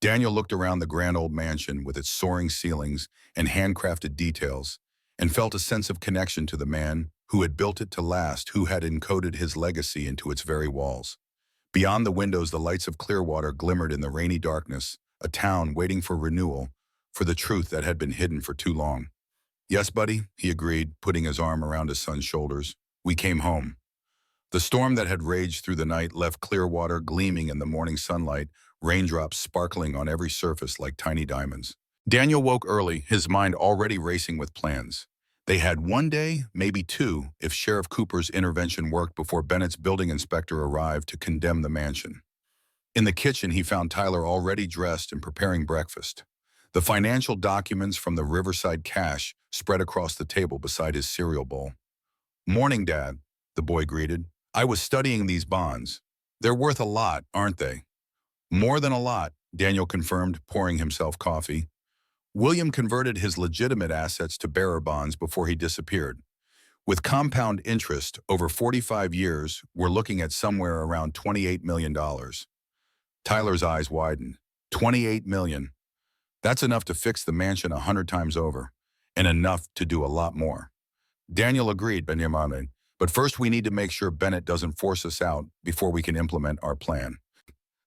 Daniel looked around the grand old mansion with its soaring ceilings and handcrafted details and felt a sense of connection to the man who had built it to last, who had encoded his legacy into its very walls. Beyond the windows, the lights of Clearwater glimmered in the rainy darkness, a town waiting for renewal, for the truth that had been hidden for too long. Yes, buddy, he agreed, putting his arm around his son's shoulders. We came home. The storm that had raged through the night left Clearwater gleaming in the morning sunlight, raindrops sparkling on every surface like tiny diamonds. Daniel woke early, his mind already racing with plans. They had one day, maybe two, if Sheriff Cooper's intervention worked before Bennett's building inspector arrived to condemn the mansion. In the kitchen, he found Tyler already dressed and preparing breakfast. The financial documents from the Riverside cash spread across the table beside his cereal bowl. Morning, Dad, the boy greeted. I was studying these bonds. They're worth a lot, aren't they? More than a lot, Daniel confirmed, pouring himself coffee. William converted his legitimate assets to bearer bonds before he disappeared. With compound interest over 45 years, we're looking at somewhere around $28 million. Tyler's eyes widened. $28 million. That's enough to fix the mansion 100 times over, and enough to do a lot more. Daniel agreed, Benjamin, but first we need to make sure Bennett doesn't force us out before we can implement our plan.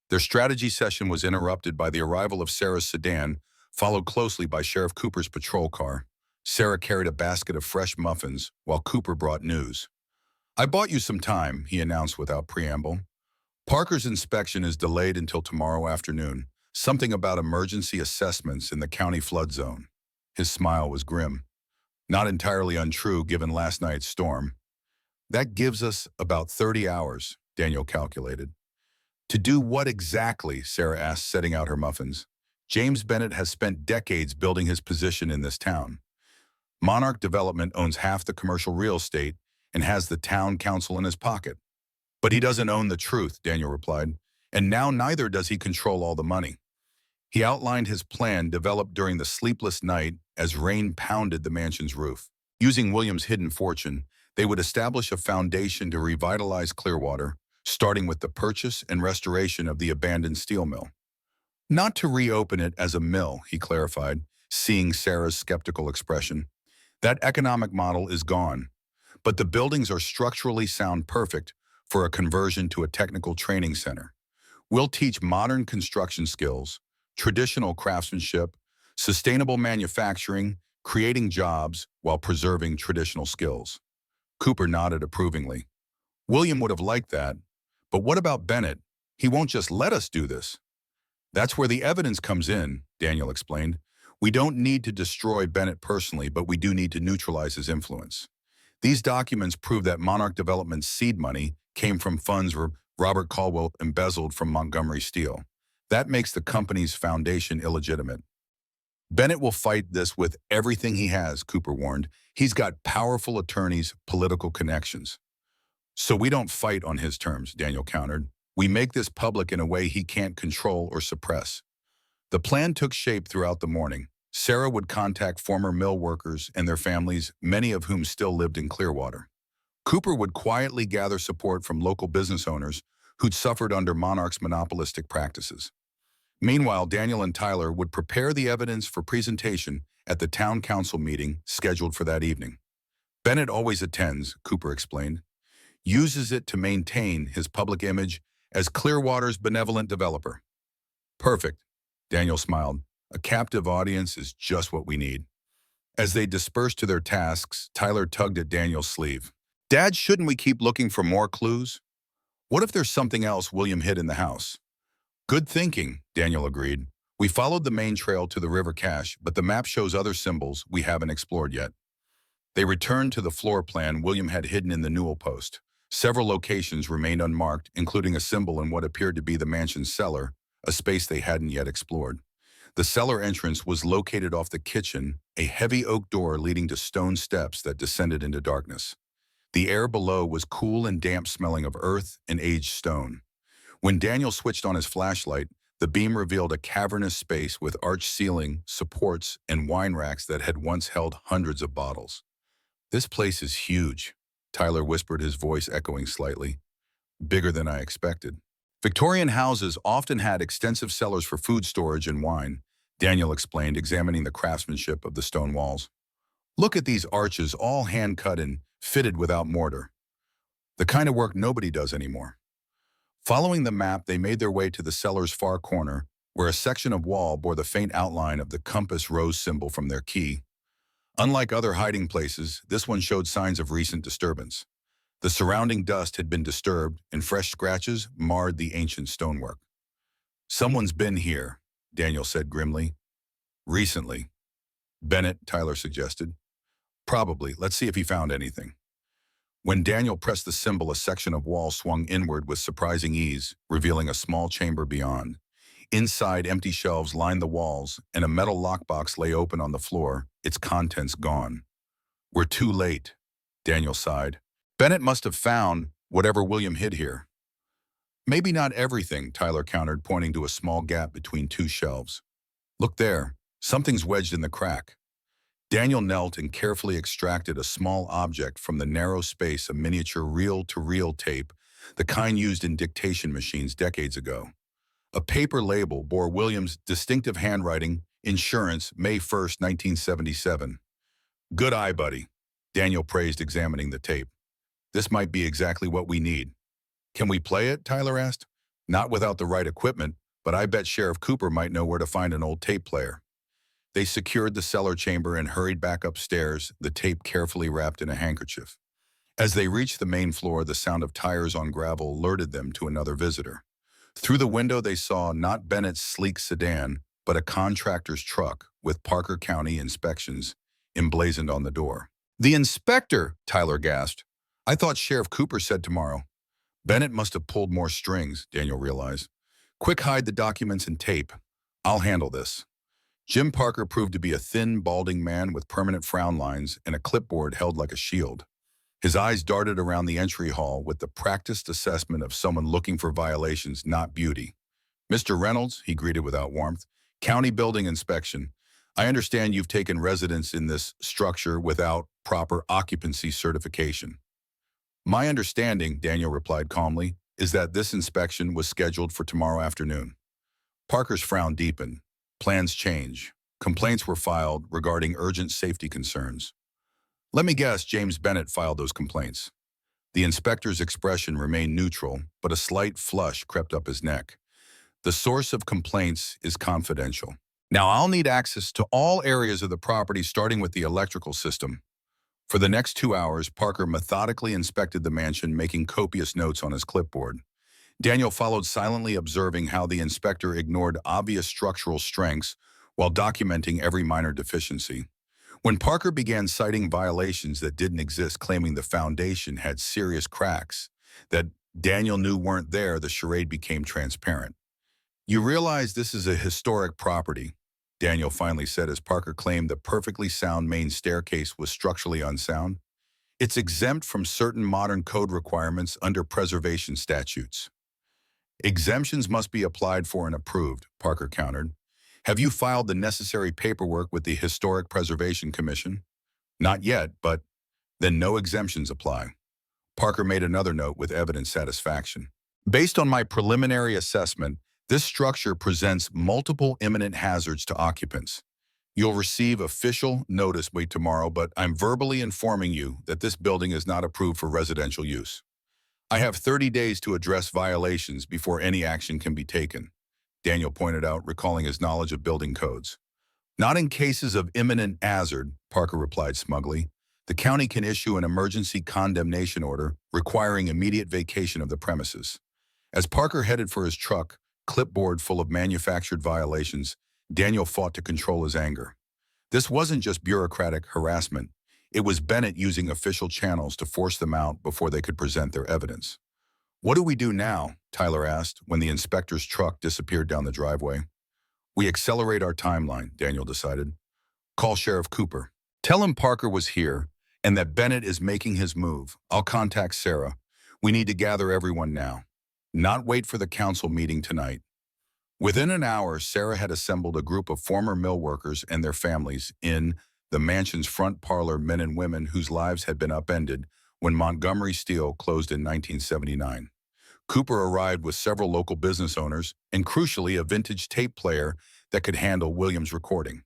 Their strategy session was interrupted by the arrival of Sarah's sedan, followed closely by Sheriff Cooper's patrol car. Sarah carried a basket of fresh muffins, while Cooper brought news. I bought you some time, he announced without preamble. Parker's inspection is delayed until tomorrow afternoon. Something about emergency assessments in the county flood zone. His smile was grim. Not entirely untrue given last night's storm. That gives us about 30 hours, Daniel calculated. To do what exactly? Sarah asked, setting out her muffins. James Bennett has spent decades building his position in this town. Monarch Development owns half the commercial real estate and has the town council in his pocket. But he doesn't own the truth, Daniel replied, and now neither does he control all the money. He outlined his plan developed during the sleepless night as rain pounded the mansion's roof. Using William's hidden fortune, they would establish a foundation to revitalize Clearwater, starting with the purchase and restoration of the abandoned steel mill. Not to reopen it as a mill, he clarified, seeing Sarah's skeptical expression. That economic model is gone, but the buildings are structurally sound perfect for a conversion to a technical training center. We'll teach modern construction skills, traditional craftsmanship, sustainable manufacturing, creating jobs while preserving traditional skills. Cooper nodded approvingly. William would have liked that, but what about Bennett? He won't just let us do this. That's where the evidence comes in, Daniel explained. We don't need to destroy Bennett personally, but we do need to neutralize his influence. These documents prove that Monarch Development's seed money came from funds Robert Caldwell embezzled from Montgomery Steel. That makes the company's foundation illegitimate. Bennett will fight this with everything he has, Cooper warned. He's got powerful attorneys, political connections. So we don't fight on his terms, Daniel countered. We make this public in a way he can't control or suppress. The plan took shape throughout the morning. Sarah would contact former mill workers and their families, many of whom still lived in Clearwater. Cooper would quietly gather support from local business owners who'd suffered under Monarch's monopolistic practices. Meanwhile, Daniel and Tyler would prepare the evidence for presentation at the town council meeting scheduled for that evening. Bennett always attends, Cooper explained, uses it to maintain his public image as Clearwater's benevolent developer. Perfect, Daniel smiled. A captive audience is just what we need. As they dispersed to their tasks, Tyler tugged at Daniel's sleeve. Dad, shouldn't we keep looking for more clues? What if there's something else William hid in the house? Good thinking, Daniel agreed. We followed the main trail to the river cache, but the map shows other symbols we haven't explored yet. They returned to the floor plan William had hidden in the newel post. Several locations remained unmarked, including a symbol in what appeared to be the mansion's cellar, a space they hadn't yet explored. The cellar entrance was located off the kitchen, a heavy oak door leading to stone steps that descended into darkness. The air below was cool and damp, smelling of earth and aged stone. When Daniel switched on his flashlight, the beam revealed a cavernous space with arched ceiling, supports, and wine racks that had once held hundreds of bottles. This place is huge, Tyler whispered, his voice echoing slightly. Bigger than I expected. Victorian houses often had extensive cellars for food storage and wine, Daniel explained, examining the craftsmanship of the stone walls. Look at these arches, all hand-cut and fitted without mortar. The kind of work nobody does anymore. Following the map, they made their way to the cellar's far corner, where a section of wall bore the faint outline of the compass rose symbol from their key. Unlike other hiding places, this one showed signs of recent disturbance. The surrounding dust had been disturbed, and fresh scratches marred the ancient stonework. Someone's been here, Daniel said grimly. Recently. Bennett, Tyler suggested. Probably. Let's see if he found anything. When Daniel pressed the symbol, a section of wall swung inward with surprising ease, revealing a small chamber beyond. Inside, empty shelves lined the walls, and a metal lockbox lay open on the floor, its contents gone. We're too late, Daniel sighed. Bennett must have found whatever William hid here. Maybe not everything, Tyler countered, pointing to a small gap between two shelves. Look there, something's wedged in the crack. Daniel knelt and carefully extracted a small object from the narrow space, a miniature reel-to-reel tape, the kind used in dictation machines decades ago. A paper label bore William's distinctive handwriting, Insurance, May 1st, 1977. Good eye, buddy, Daniel praised, examining the tape. This might be exactly what we need. Can we play it? Tyler asked. Not without the right equipment, but I bet Sheriff Cooper might know where to find an old tape player. They secured the cellar chamber and hurried back upstairs, the tape carefully wrapped in a handkerchief. As they reached the main floor, the sound of tires on gravel alerted them to another visitor. Through the window, they saw not Bennett's sleek sedan, but a contractor's truck with Parker County Inspections emblazoned on the door. The inspector, Tyler gasped. I thought Sheriff Cooper said tomorrow. Bennett must have pulled more strings, Daniel realized. Quick, hide the documents and tape. I'll handle this. Jim Parker proved to be a thin, balding man with permanent frown lines and a clipboard held like a shield. His eyes darted around the entry hall with the practiced assessment of someone looking for violations, not beauty. Mr. Reynolds, he greeted without warmth, County Building Inspection. I understand you've taken residence in this structure without proper occupancy certification. My understanding, Daniel replied calmly, is that this inspection was scheduled for tomorrow afternoon. Parker's frown deepened. Plans change. Complaints were filed regarding urgent safety concerns. Let me guess, James Bennett filed those complaints. The inspector's expression remained neutral, but a slight flush crept up his neck. The source of complaints is confidential. Now I'll need access to all areas of the property, starting with the electrical system. For the next 2 hours, Parker methodically inspected the mansion, making copious notes on his clipboard. Daniel followed, silently observing how the inspector ignored obvious structural strengths while documenting every minor deficiency. When Parker began citing violations that didn't exist, claiming the foundation had serious cracks that Daniel knew weren't there, the charade became transparent. "You realize this is a historic property," Daniel finally said as Parker claimed the perfectly sound main staircase was structurally unsound. "It's exempt from certain modern code requirements under preservation statutes." "Exemptions must be applied for and approved," Parker countered. "Have you filed the necessary paperwork with the Historic Preservation Commission?" "Not yet, but then no exemptions apply." Parker made another note with evident satisfaction. "Based on my preliminary assessment, this structure presents multiple imminent hazards to occupants. You'll receive official notice by tomorrow, but I'm verbally informing you that this building is not approved for residential use. I have 30 days to address violations before any action can be taken," Daniel pointed out, recalling his knowledge of building codes. "Not in cases of imminent hazard," Parker replied smugly. "The county can issue an emergency condemnation order requiring immediate vacation of the premises." As Parker headed for his truck, clipboard full of manufactured violations, Daniel fought to control his anger. This wasn't just bureaucratic harassment. It was Bennett using official channels to force them out before they could present their evidence. "What do we do now?" Tyler asked when the inspector's truck disappeared down the driveway. "We accelerate our timeline," Daniel decided. "Call Sheriff Cooper. Tell him Parker was here and that Bennett is making his move. I'll contact Sarah. We need to gather everyone now. Not wait for the council meeting tonight." Within an hour, Sarah had assembled a group of former mill workers and their families in the mansion's front parlor, men and women whose lives had been upended when Montgomery Steel closed in 1979. Cooper arrived with several local business owners and, crucially, a vintage tape player that could handle Williams' recording.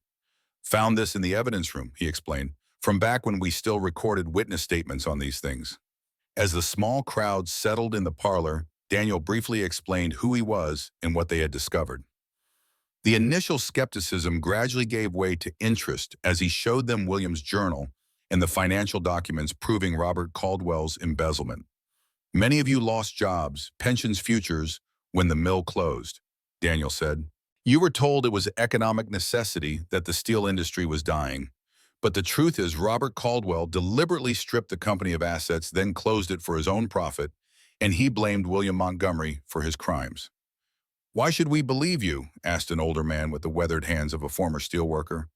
"Found this in the evidence room," he explained, "from back when we still recorded witness statements on these things." As the small crowd settled in the parlor, Daniel briefly explained who he was and what they had discovered. The initial skepticism gradually gave way to interest as he showed them Williams' journal and the financial documents proving Robert Caldwell's embezzlement. "Many of you lost jobs, pensions, futures when the mill closed," Daniel said. "You were told it was economic necessity that the steel industry was dying. But the truth is Robert Caldwell deliberately stripped the company of assets, then closed it for his own profit, and he blamed William Montgomery for his crimes." "Why should we believe you?" asked an older man with the weathered hands of a former steelworker.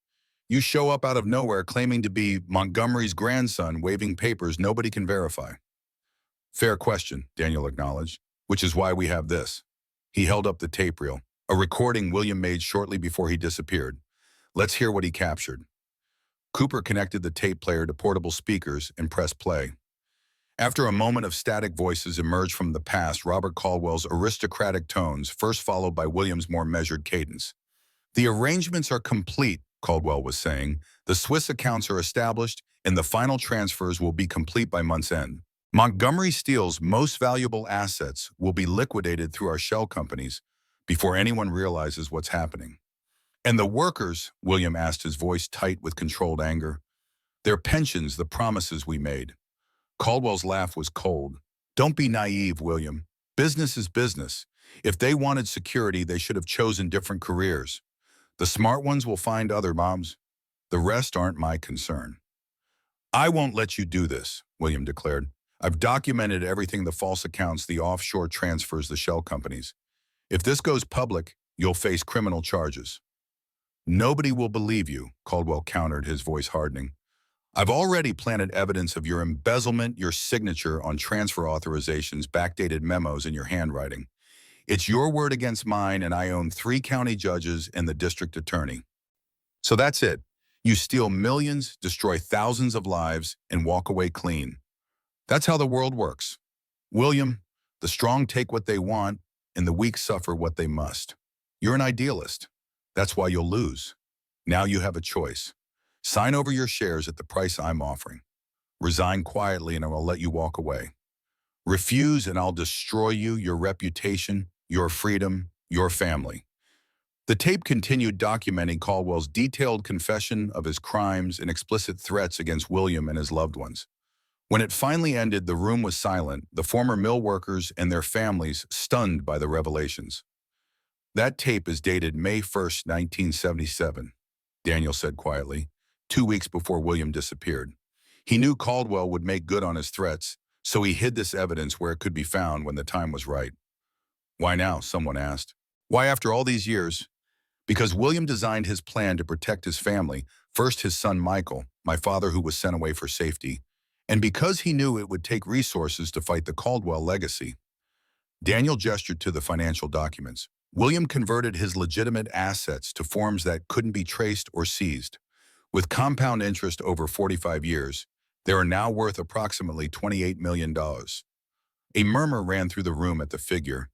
"You show up out of nowhere claiming to be Montgomery's grandson, waving papers nobody can verify." "Fair question," Daniel acknowledged, "which is why we have this." He held up the tape reel, a recording William made shortly before he disappeared. "Let's hear what he captured." Cooper connected the tape player to portable speakers and pressed play. After a moment of static voices emerged from the past, Robert Caldwell's aristocratic tones, first followed by Williams' more measured cadence. "The arrangements are complete," Caldwell was saying. "The Swiss accounts are established, and the final transfers will be complete by month's end. Montgomery Steel's most valuable assets will be liquidated through our shell companies before anyone realizes what's happening." "And the workers?" William asked, his voice tight with controlled anger. "Their pensions, the promises we made." Caldwell's laugh was cold. "Don't be naive, William. Business is business. If they wanted security, they should have chosen different careers. The smart ones will find other jobs. The rest aren't my concern." "I won't let you do this," William declared. "I've documented everything, the false accounts, the offshore transfers, the shell companies. If this goes public, you'll face criminal charges." "Nobody will believe you," Caldwell countered, his voice hardening. "I've already planted evidence of your embezzlement, your signature on transfer authorizations, backdated memos, and your handwriting. It's your word against mine, and I own 3 county judges and the district attorney. So that's it. You steal millions, destroy thousands of lives, and walk away clean. That's how the world works. William, the strong take what they want, and the weak suffer what they must. You're an idealist. That's why you'll lose. Now you have a choice. Sign over your shares at the price I'm offering. Resign quietly and I will let you walk away. Refuse and I'll destroy you, your reputation, your freedom, your family." The tape continued documenting Caldwell's detailed confession of his crimes and explicit threats against William and his loved ones. When it finally ended, the room was silent, the former mill workers and their families stunned by the revelations. "That tape is dated May 1st, 1977, Daniel said quietly, 2 weeks before William disappeared. He knew Caldwell would make good on his threats, So he hid this evidence where it could be found when the time was right. Why now? Someone asked. Why after all these years? Because William designed his plan to protect his family, first his son Michael, my father who was sent away for safety, and because he knew it would take resources to fight the Caldwell legacy. Daniel gestured to the financial documents. William converted his legitimate assets to forms that couldn't be traced or seized. With compound interest over 45 years, they are now worth approximately $28 million. A murmur ran through the room at the figure,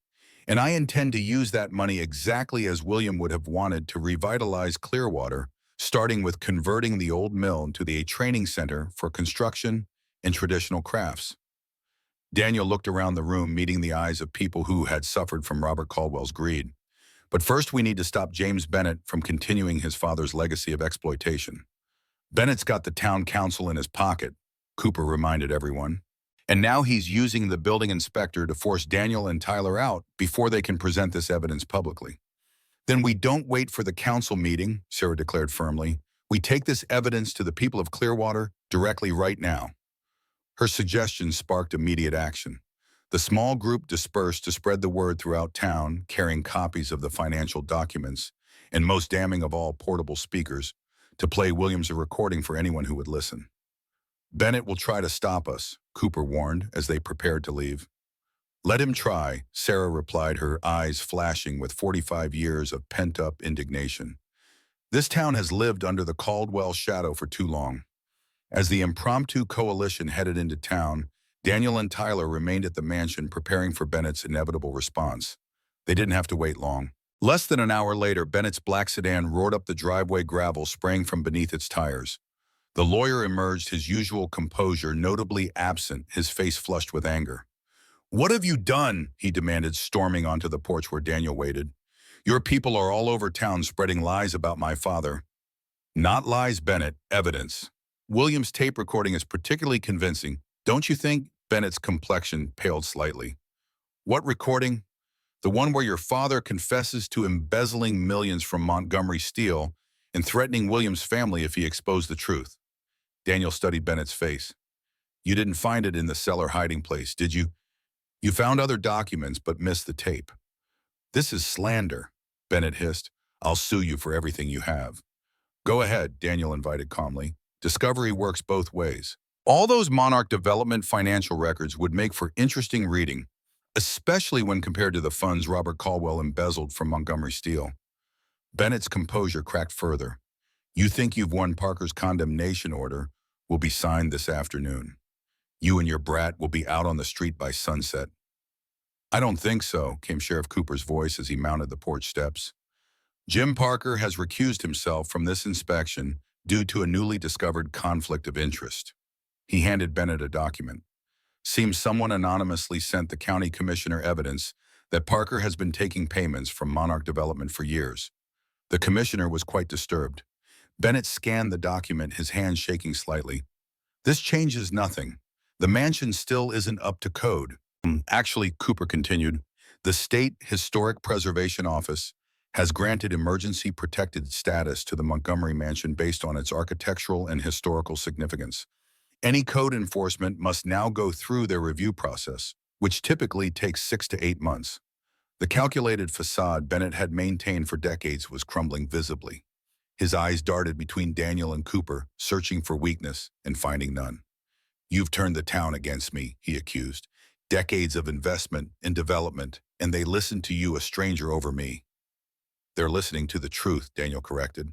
and I intend to use that money exactly as William would have wanted to revitalize Clearwater, starting with converting the old mill into a training center for construction and traditional crafts. Daniel looked around the room, meeting the eyes of people who had suffered from Robert Caldwell's greed. But first we need to stop James Bennett from continuing his father's legacy of exploitation. Bennett's got the town council in his pocket, Cooper reminded everyone. And now he's using the building inspector to force Daniel and Tyler out before they can present this evidence publicly. Then we don't wait for the council meeting, Sarah declared firmly. We take this evidence to the people of Clearwater directly right now. Her suggestion sparked immediate action. The small group dispersed to spread the word throughout town, carrying copies of the financial documents, and most damning of all, portable speakers, to play Williams a recording for anyone who would listen. Bennett will try to stop us, Cooper warned as they prepared to leave. Let him try, Sarah replied, her eyes flashing with 45 years of pent-up indignation. This town has lived under the Caldwell shadow for too long. As the impromptu coalition headed into town, Daniel and Tyler remained at the mansion preparing for Bennett's inevitable response. They didn't have to wait long. Less than an hour later, Bennett's black sedan roared up the driveway, gravel spraying from beneath its tires. The lawyer emerged, his usual composure notably absent, his face flushed with anger. "What have you done?" he demanded, storming onto the porch where Daniel waited. "Your people are all over town spreading lies about my father." "Not lies, Bennett, evidence. William's tape recording is particularly convincing, don't you think?" Bennett's complexion paled slightly. "What recording?" "The one where your father confesses to embezzling millions from Montgomery Steel and threatening William's family if he exposed the truth." Daniel studied Bennett's face. "You didn't find it in the cellar hiding place, did you? You found other documents but missed the tape." "This is slander," Bennett hissed. "I'll sue you for everything you have." "Go ahead," Daniel invited calmly. "Discovery works both ways." All those Monarch Development financial records would make for interesting reading, especially when compared to the funds Robert Caldwell embezzled from Montgomery Steel. Bennett's composure cracked further. "You think you've won? Parker's condemnation order will be signed this afternoon. You and your brat will be out on the street by sunset." "I don't think so," came Sheriff Cooper's voice as he mounted the porch steps. "Jim Parker has recused himself from this inspection due to a newly discovered conflict of interest." He handed Bennett a document. "Seems someone anonymously sent the county commissioner evidence that Parker has been taking payments from Monarch Development for years." The commissioner was quite disturbed. Bennett scanned the document, his hand shaking slightly. "This changes nothing. The mansion still isn't up to code." "Actually," Cooper continued, "the State Historic Preservation Office has granted emergency protected status to the Montgomery Mansion based on its architectural and historical significance. Any code enforcement must now go through their review process, which typically takes 6 to 8 months. The calculated facade Bennett had maintained for decades was crumbling visibly. His eyes darted between Daniel and Cooper, searching for weakness and finding none. "You've turned the town against me," he accused. "Decades of investment and development, and they listened to you, a stranger, over me." "They're listening to the truth," Daniel corrected.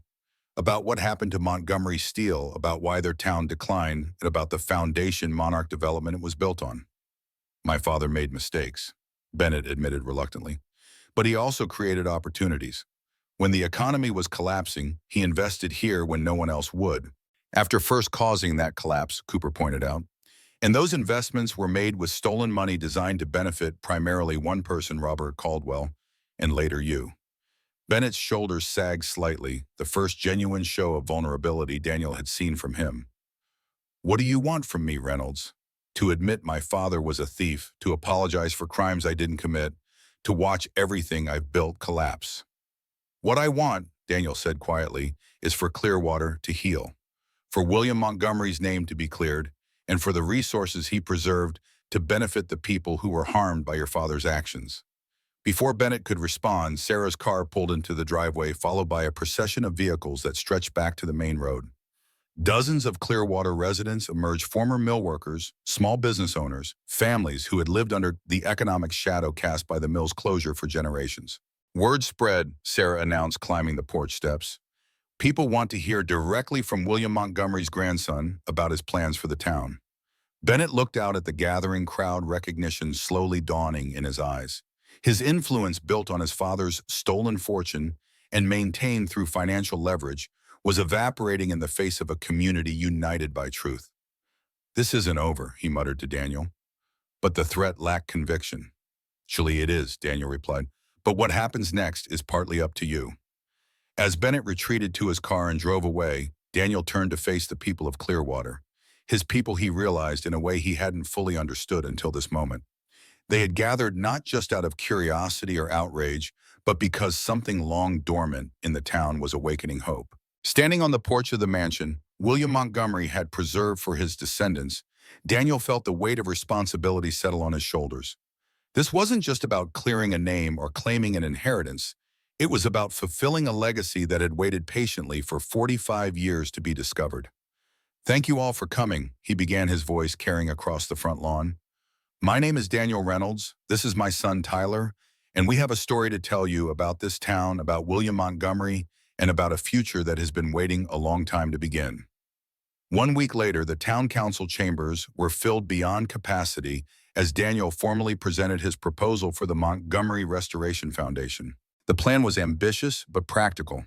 "About what happened to Montgomery Steel, about why their town declined, and about the foundation Monarch Development was built on." "My father made mistakes," Bennett admitted reluctantly. "But he also created opportunities. When the economy was collapsing, he invested here when no one else would. After first causing that collapse," Cooper pointed out. "And those investments were made with stolen money designed to benefit primarily one person, Robert Caldwell, and later you." Bennett's shoulders sagged slightly, the first genuine show of vulnerability Daniel had seen from him. "What do you want from me, Reynolds? To admit my father was a thief, to apologize for crimes I didn't commit, to watch everything I've built collapse?" "What I want," Daniel said quietly, "is for Clearwater to heal, for William Montgomery's name to be cleared, and for the resources he preserved to benefit the people who were harmed by your father's actions. Before Bennett could respond, Sarah's car pulled into the driveway, followed by a procession of vehicles that stretched back to the main road. Dozens of Clearwater residents emerged, former mill workers, small business owners, families who had lived under the economic shadow cast by the mill's closure for generations. Word spread, Sarah announced, climbing the porch steps. People want to hear directly from William Montgomery's grandson about his plans for the town. Bennett looked out at the gathering crowd, recognition slowly dawning in his eyes. His influence, built on his father's stolen fortune and maintained through financial leverage, was evaporating in the face of a community united by truth. "This isn't over," he muttered to Daniel. But the threat lacked conviction. "Actually, it is," Daniel replied. "But what happens next is partly up to you." As Bennett retreated to his car and drove away, Daniel turned to face the people of Clearwater. His people, he realized, in a way he hadn't fully understood until this moment. They had gathered not just out of curiosity or outrage, but because something long dormant in the town was awakening hope. Standing on the porch of the mansion William Montgomery had preserved for his descendants, Daniel felt the weight of responsibility settle on his shoulders. This wasn't just about clearing a name or claiming an inheritance. It was about fulfilling a legacy that had waited patiently for 45 years to be discovered. "Thank you all for coming," he began, his voice carrying across the front lawn. "My name is Daniel Reynolds. This is my son Tyler, and we have a story to tell you about this town, about William Montgomery, and about a future that has been waiting a long time to begin." 1 week later, the town council chambers were filled beyond capacity as Daniel formally presented his proposal for the Montgomery Restoration Foundation. The plan was ambitious but practical.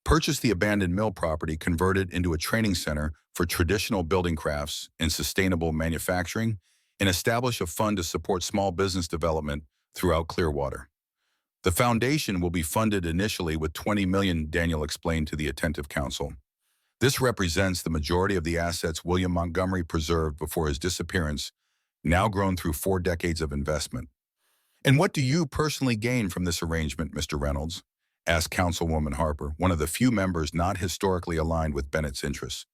Purchase the abandoned mill property, convert it into a training center for traditional building crafts and sustainable manufacturing, and establish a fund to support small business development throughout Clearwater. "The foundation will be funded initially with $20 million, Daniel explained to the attentive council. "This represents the majority of the assets William Montgomery preserved before his disappearance, now grown through 4 decades of investment." "And what do you personally gain from this arrangement, Mr. Reynolds?" asked Councilwoman Harper, one of the few members not historically aligned with Bennett's interests.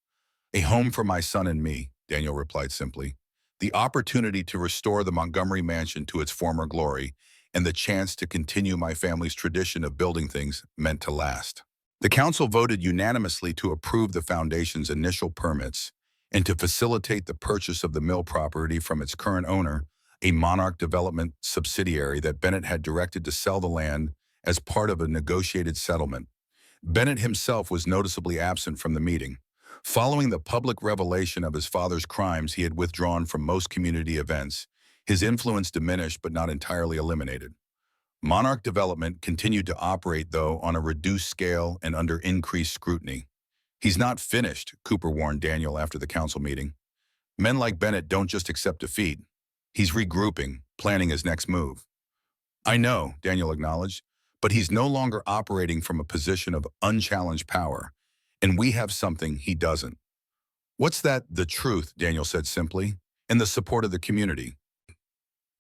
"A home for my son and me," Daniel replied simply. "The opportunity to restore the Montgomery mansion to its former glory, and the chance to continue my family's tradition of building things meant to last." The council voted unanimously to approve the foundation's initial permits and to facilitate the purchase of the mill property from its current owner, a Monarch Development subsidiary that Bennett had directed to sell the land as part of a negotiated settlement. Bennett himself was noticeably absent from the meeting. Following the public revelation of his father's crimes, he had withdrawn from most community events. His influence diminished but not entirely eliminated. Monarch Development continued to operate, though, on a reduced scale and under increased scrutiny. "He's not finished," Cooper warned Daniel after the council meeting. "Men like Bennett don't just accept defeat. He's regrouping, planning his next move." "I know," Daniel acknowledged, "but he's no longer operating from a position of unchallenged power, and we have something he doesn't." "What's that?" "The truth," Daniel said simply, "and the support of the community."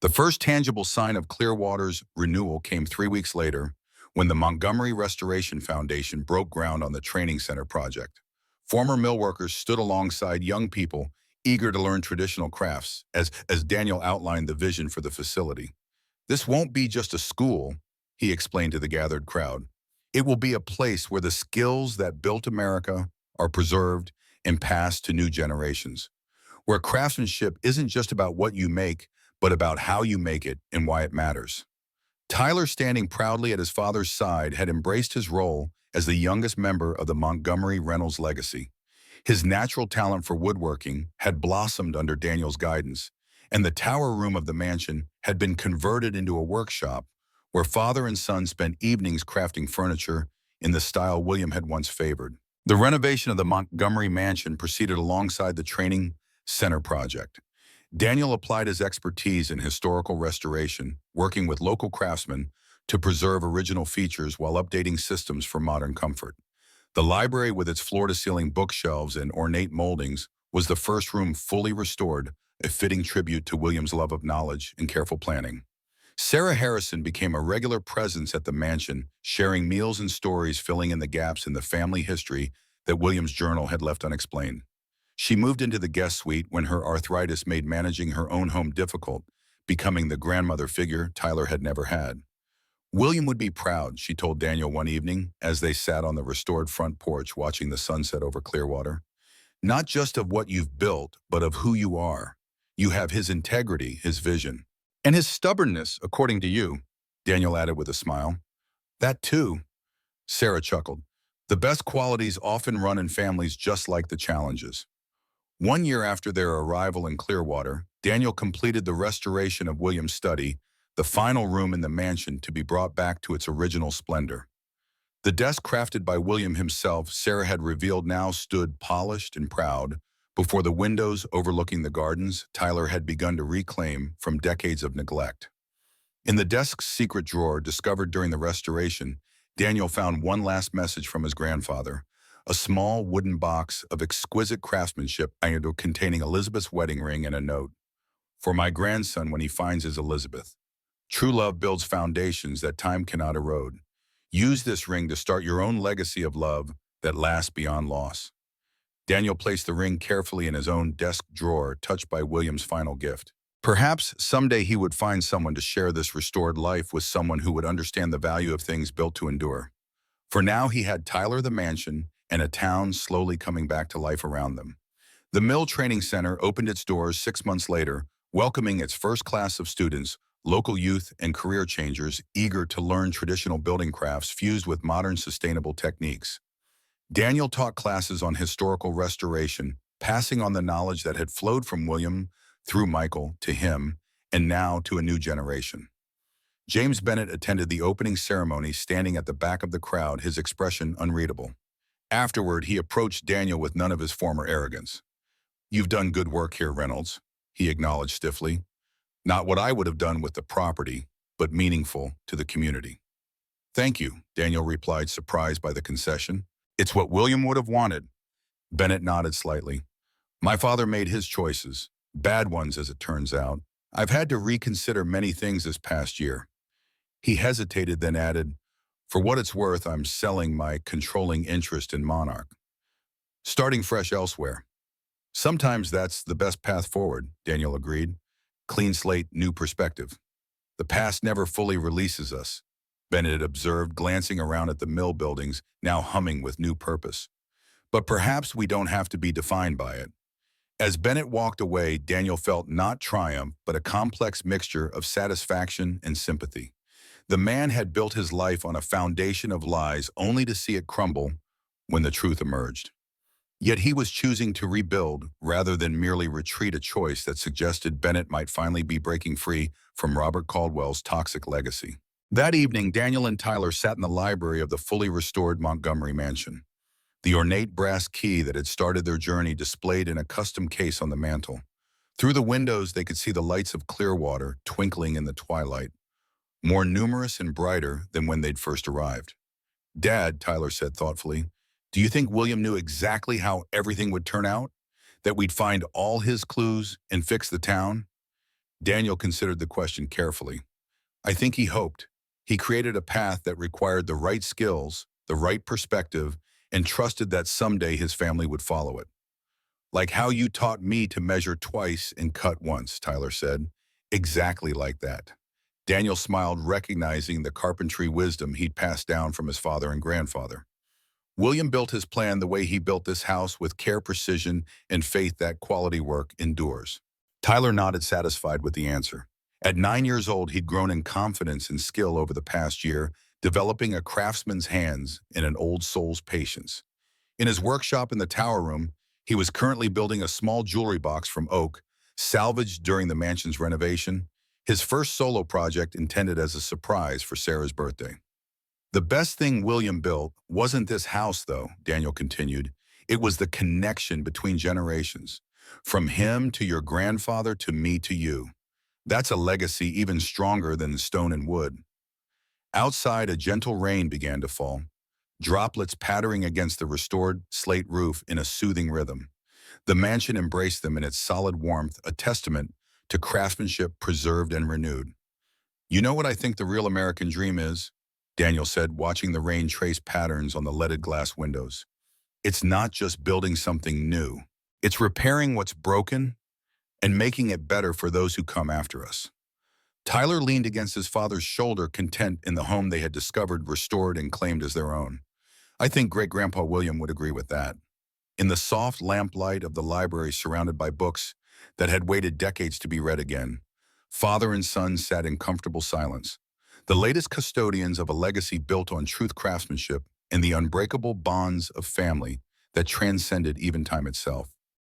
The first tangible sign of Clearwater's renewal came 3 weeks later, when the Montgomery Restoration Foundation broke ground on the training center project. Former mill workers stood alongside young people eager to learn traditional crafts, as Daniel outlined the vision for the facility. "This won't be just a school," he explained to the gathered crowd. "It will be a place where the skills that built America are preserved and passed to new generations, where craftsmanship isn't just about what you make, but about how you make it and why it matters." Tyler, standing proudly at his father's side, had embraced his role as the youngest member of the Montgomery Reynolds legacy. His natural talent for woodworking had blossomed under Daniel's guidance, and the tower room of the mansion had been converted into a workshop where father and son spent evenings crafting furniture in the style William had once favored. The renovation of the Montgomery mansion proceeded alongside the training center project. Daniel applied his expertise in historical restoration, working with local craftsmen to preserve original features while updating systems for modern comfort. The library, with its floor-to-ceiling bookshelves and ornate moldings, was the first room fully restored, a fitting tribute to William's love of knowledge and careful planning. Sarah Harrison became a regular presence at the mansion, sharing meals and stories, filling in the gaps in the family history that William's journal had left unexplained. She moved into the guest suite when her arthritis made managing her own home difficult, becoming the grandmother figure Tyler had never had. William would be proud, she told Daniel one evening as they sat on the restored front porch watching the sunset over Clearwater. Not just of what you've built, but of who you are. You have his integrity, his vision. And his stubbornness, according to you, Daniel added with a smile. That too, Sarah chuckled. The best qualities often run in families just like the challenges. 1 year after their arrival in Clearwater, Daniel completed the restoration of William's study, the final room in the mansion to be brought back to its original splendor. The desk crafted by William himself, Sarah had revealed now stood polished and proud before the windows overlooking the gardens Tyler had begun to reclaim from decades of neglect. In the desk's secret drawer discovered during the restoration, Daniel found one last message from his grandfather, a small wooden box of exquisite craftsmanship containing Elizabeth's wedding ring and a note. For my grandson when he finds his Elizabeth. True love builds foundations that time cannot erode. Use this ring to start your own legacy of love that lasts beyond loss. Daniel placed the ring carefully in his own desk drawer, touched by William's final gift. Perhaps someday he would find someone to share this restored life with, someone who would understand the value of things built to endure. For now he had Tyler the mansion and a town slowly coming back to life around them. The Mill Training Center opened its doors 6 months later, welcoming its first class of students, local youth and career changers eager to learn traditional building crafts fused with modern sustainable techniques. Daniel taught classes on historical restoration, passing on the knowledge that had flowed from William through Michael to him, and now to a new generation. James Bennett attended the opening ceremony, standing at the back of the crowd, his expression unreadable. Afterward, he approached Daniel with none of his former arrogance. You've done good work here, Reynolds, he acknowledged stiffly. Not what I would have done with the property, but meaningful to the community. Thank you, Daniel replied, surprised by the concession. It's what William would have wanted. Bennett nodded slightly. My father made his choices, bad ones as it turns out. I've had to reconsider many things this past year. He hesitated, then added, for what it's worth, I'm selling my controlling interest in Monarch. Starting fresh elsewhere. Sometimes that's the best path forward, Daniel agreed. Clean slate, new perspective. The past never fully releases us, Bennett observed, glancing around at the mill buildings, now humming with new purpose. But perhaps we don't have to be defined by it. As Bennett walked away, Daniel felt not triumph, but a complex mixture of satisfaction and sympathy. The man had built his life on a foundation of lies only to see it crumble when the truth emerged. Yet he was choosing to rebuild rather than merely retreat, a choice that suggested Bennett might finally be breaking free from Robert Caldwell's toxic legacy. That evening, Daniel and Tyler sat in the library of the fully restored Montgomery mansion. The ornate brass key that had started their journey displayed in a custom case on the mantel. Through the windows, they could see the lights of Clearwater twinkling in the twilight, more numerous and brighter than when they'd first arrived. Dad, Tyler said thoughtfully, do you think William knew exactly how everything would turn out? That we'd find all his clues and fix the town? Daniel considered the question carefully. I think he hoped. He created a path that required the right skills, the right perspective, and trusted that someday his family would follow it. Like how you taught me to measure twice and cut once, Tyler said. Exactly like that. Daniel smiled, recognizing the carpentry wisdom he'd passed down from his father and grandfather. William built his plan the way he built this house, with care, precision, and faith that quality work endures. Tyler nodded, satisfied with the answer. At 9 years old, he'd grown in confidence and skill over the past year, developing a craftsman's hands and an old soul's patience. In his workshop in the tower room, he was currently building a small jewelry box from oak, salvaged during the mansion's renovation, his first solo project intended as a surprise for Sarah's birthday. The best thing William built wasn't this house, though, Daniel continued. It was the connection between generations. From him to your grandfather to me to you. That's a legacy even stronger than stone and wood. Outside, a gentle rain began to fall, droplets pattering against the restored slate roof in a soothing rhythm. The mansion embraced them in its solid warmth, a testament to craftsmanship preserved and renewed. You know what I think the real American dream is? Daniel said, watching the rain trace patterns on the leaded glass windows. It's not just building something new. It's repairing what's broken and making it better for those who come after us. Tyler leaned against his father's shoulder, content in the home they had discovered, restored, and claimed as their own. I think great-grandpa William would agree with that. In the soft lamplight of the library surrounded by books that had waited decades to be read again, father and son sat in comfortable silence, the latest custodians of a legacy built on truth, craftsmanship, and the unbreakable bonds of family that transcended even time itself.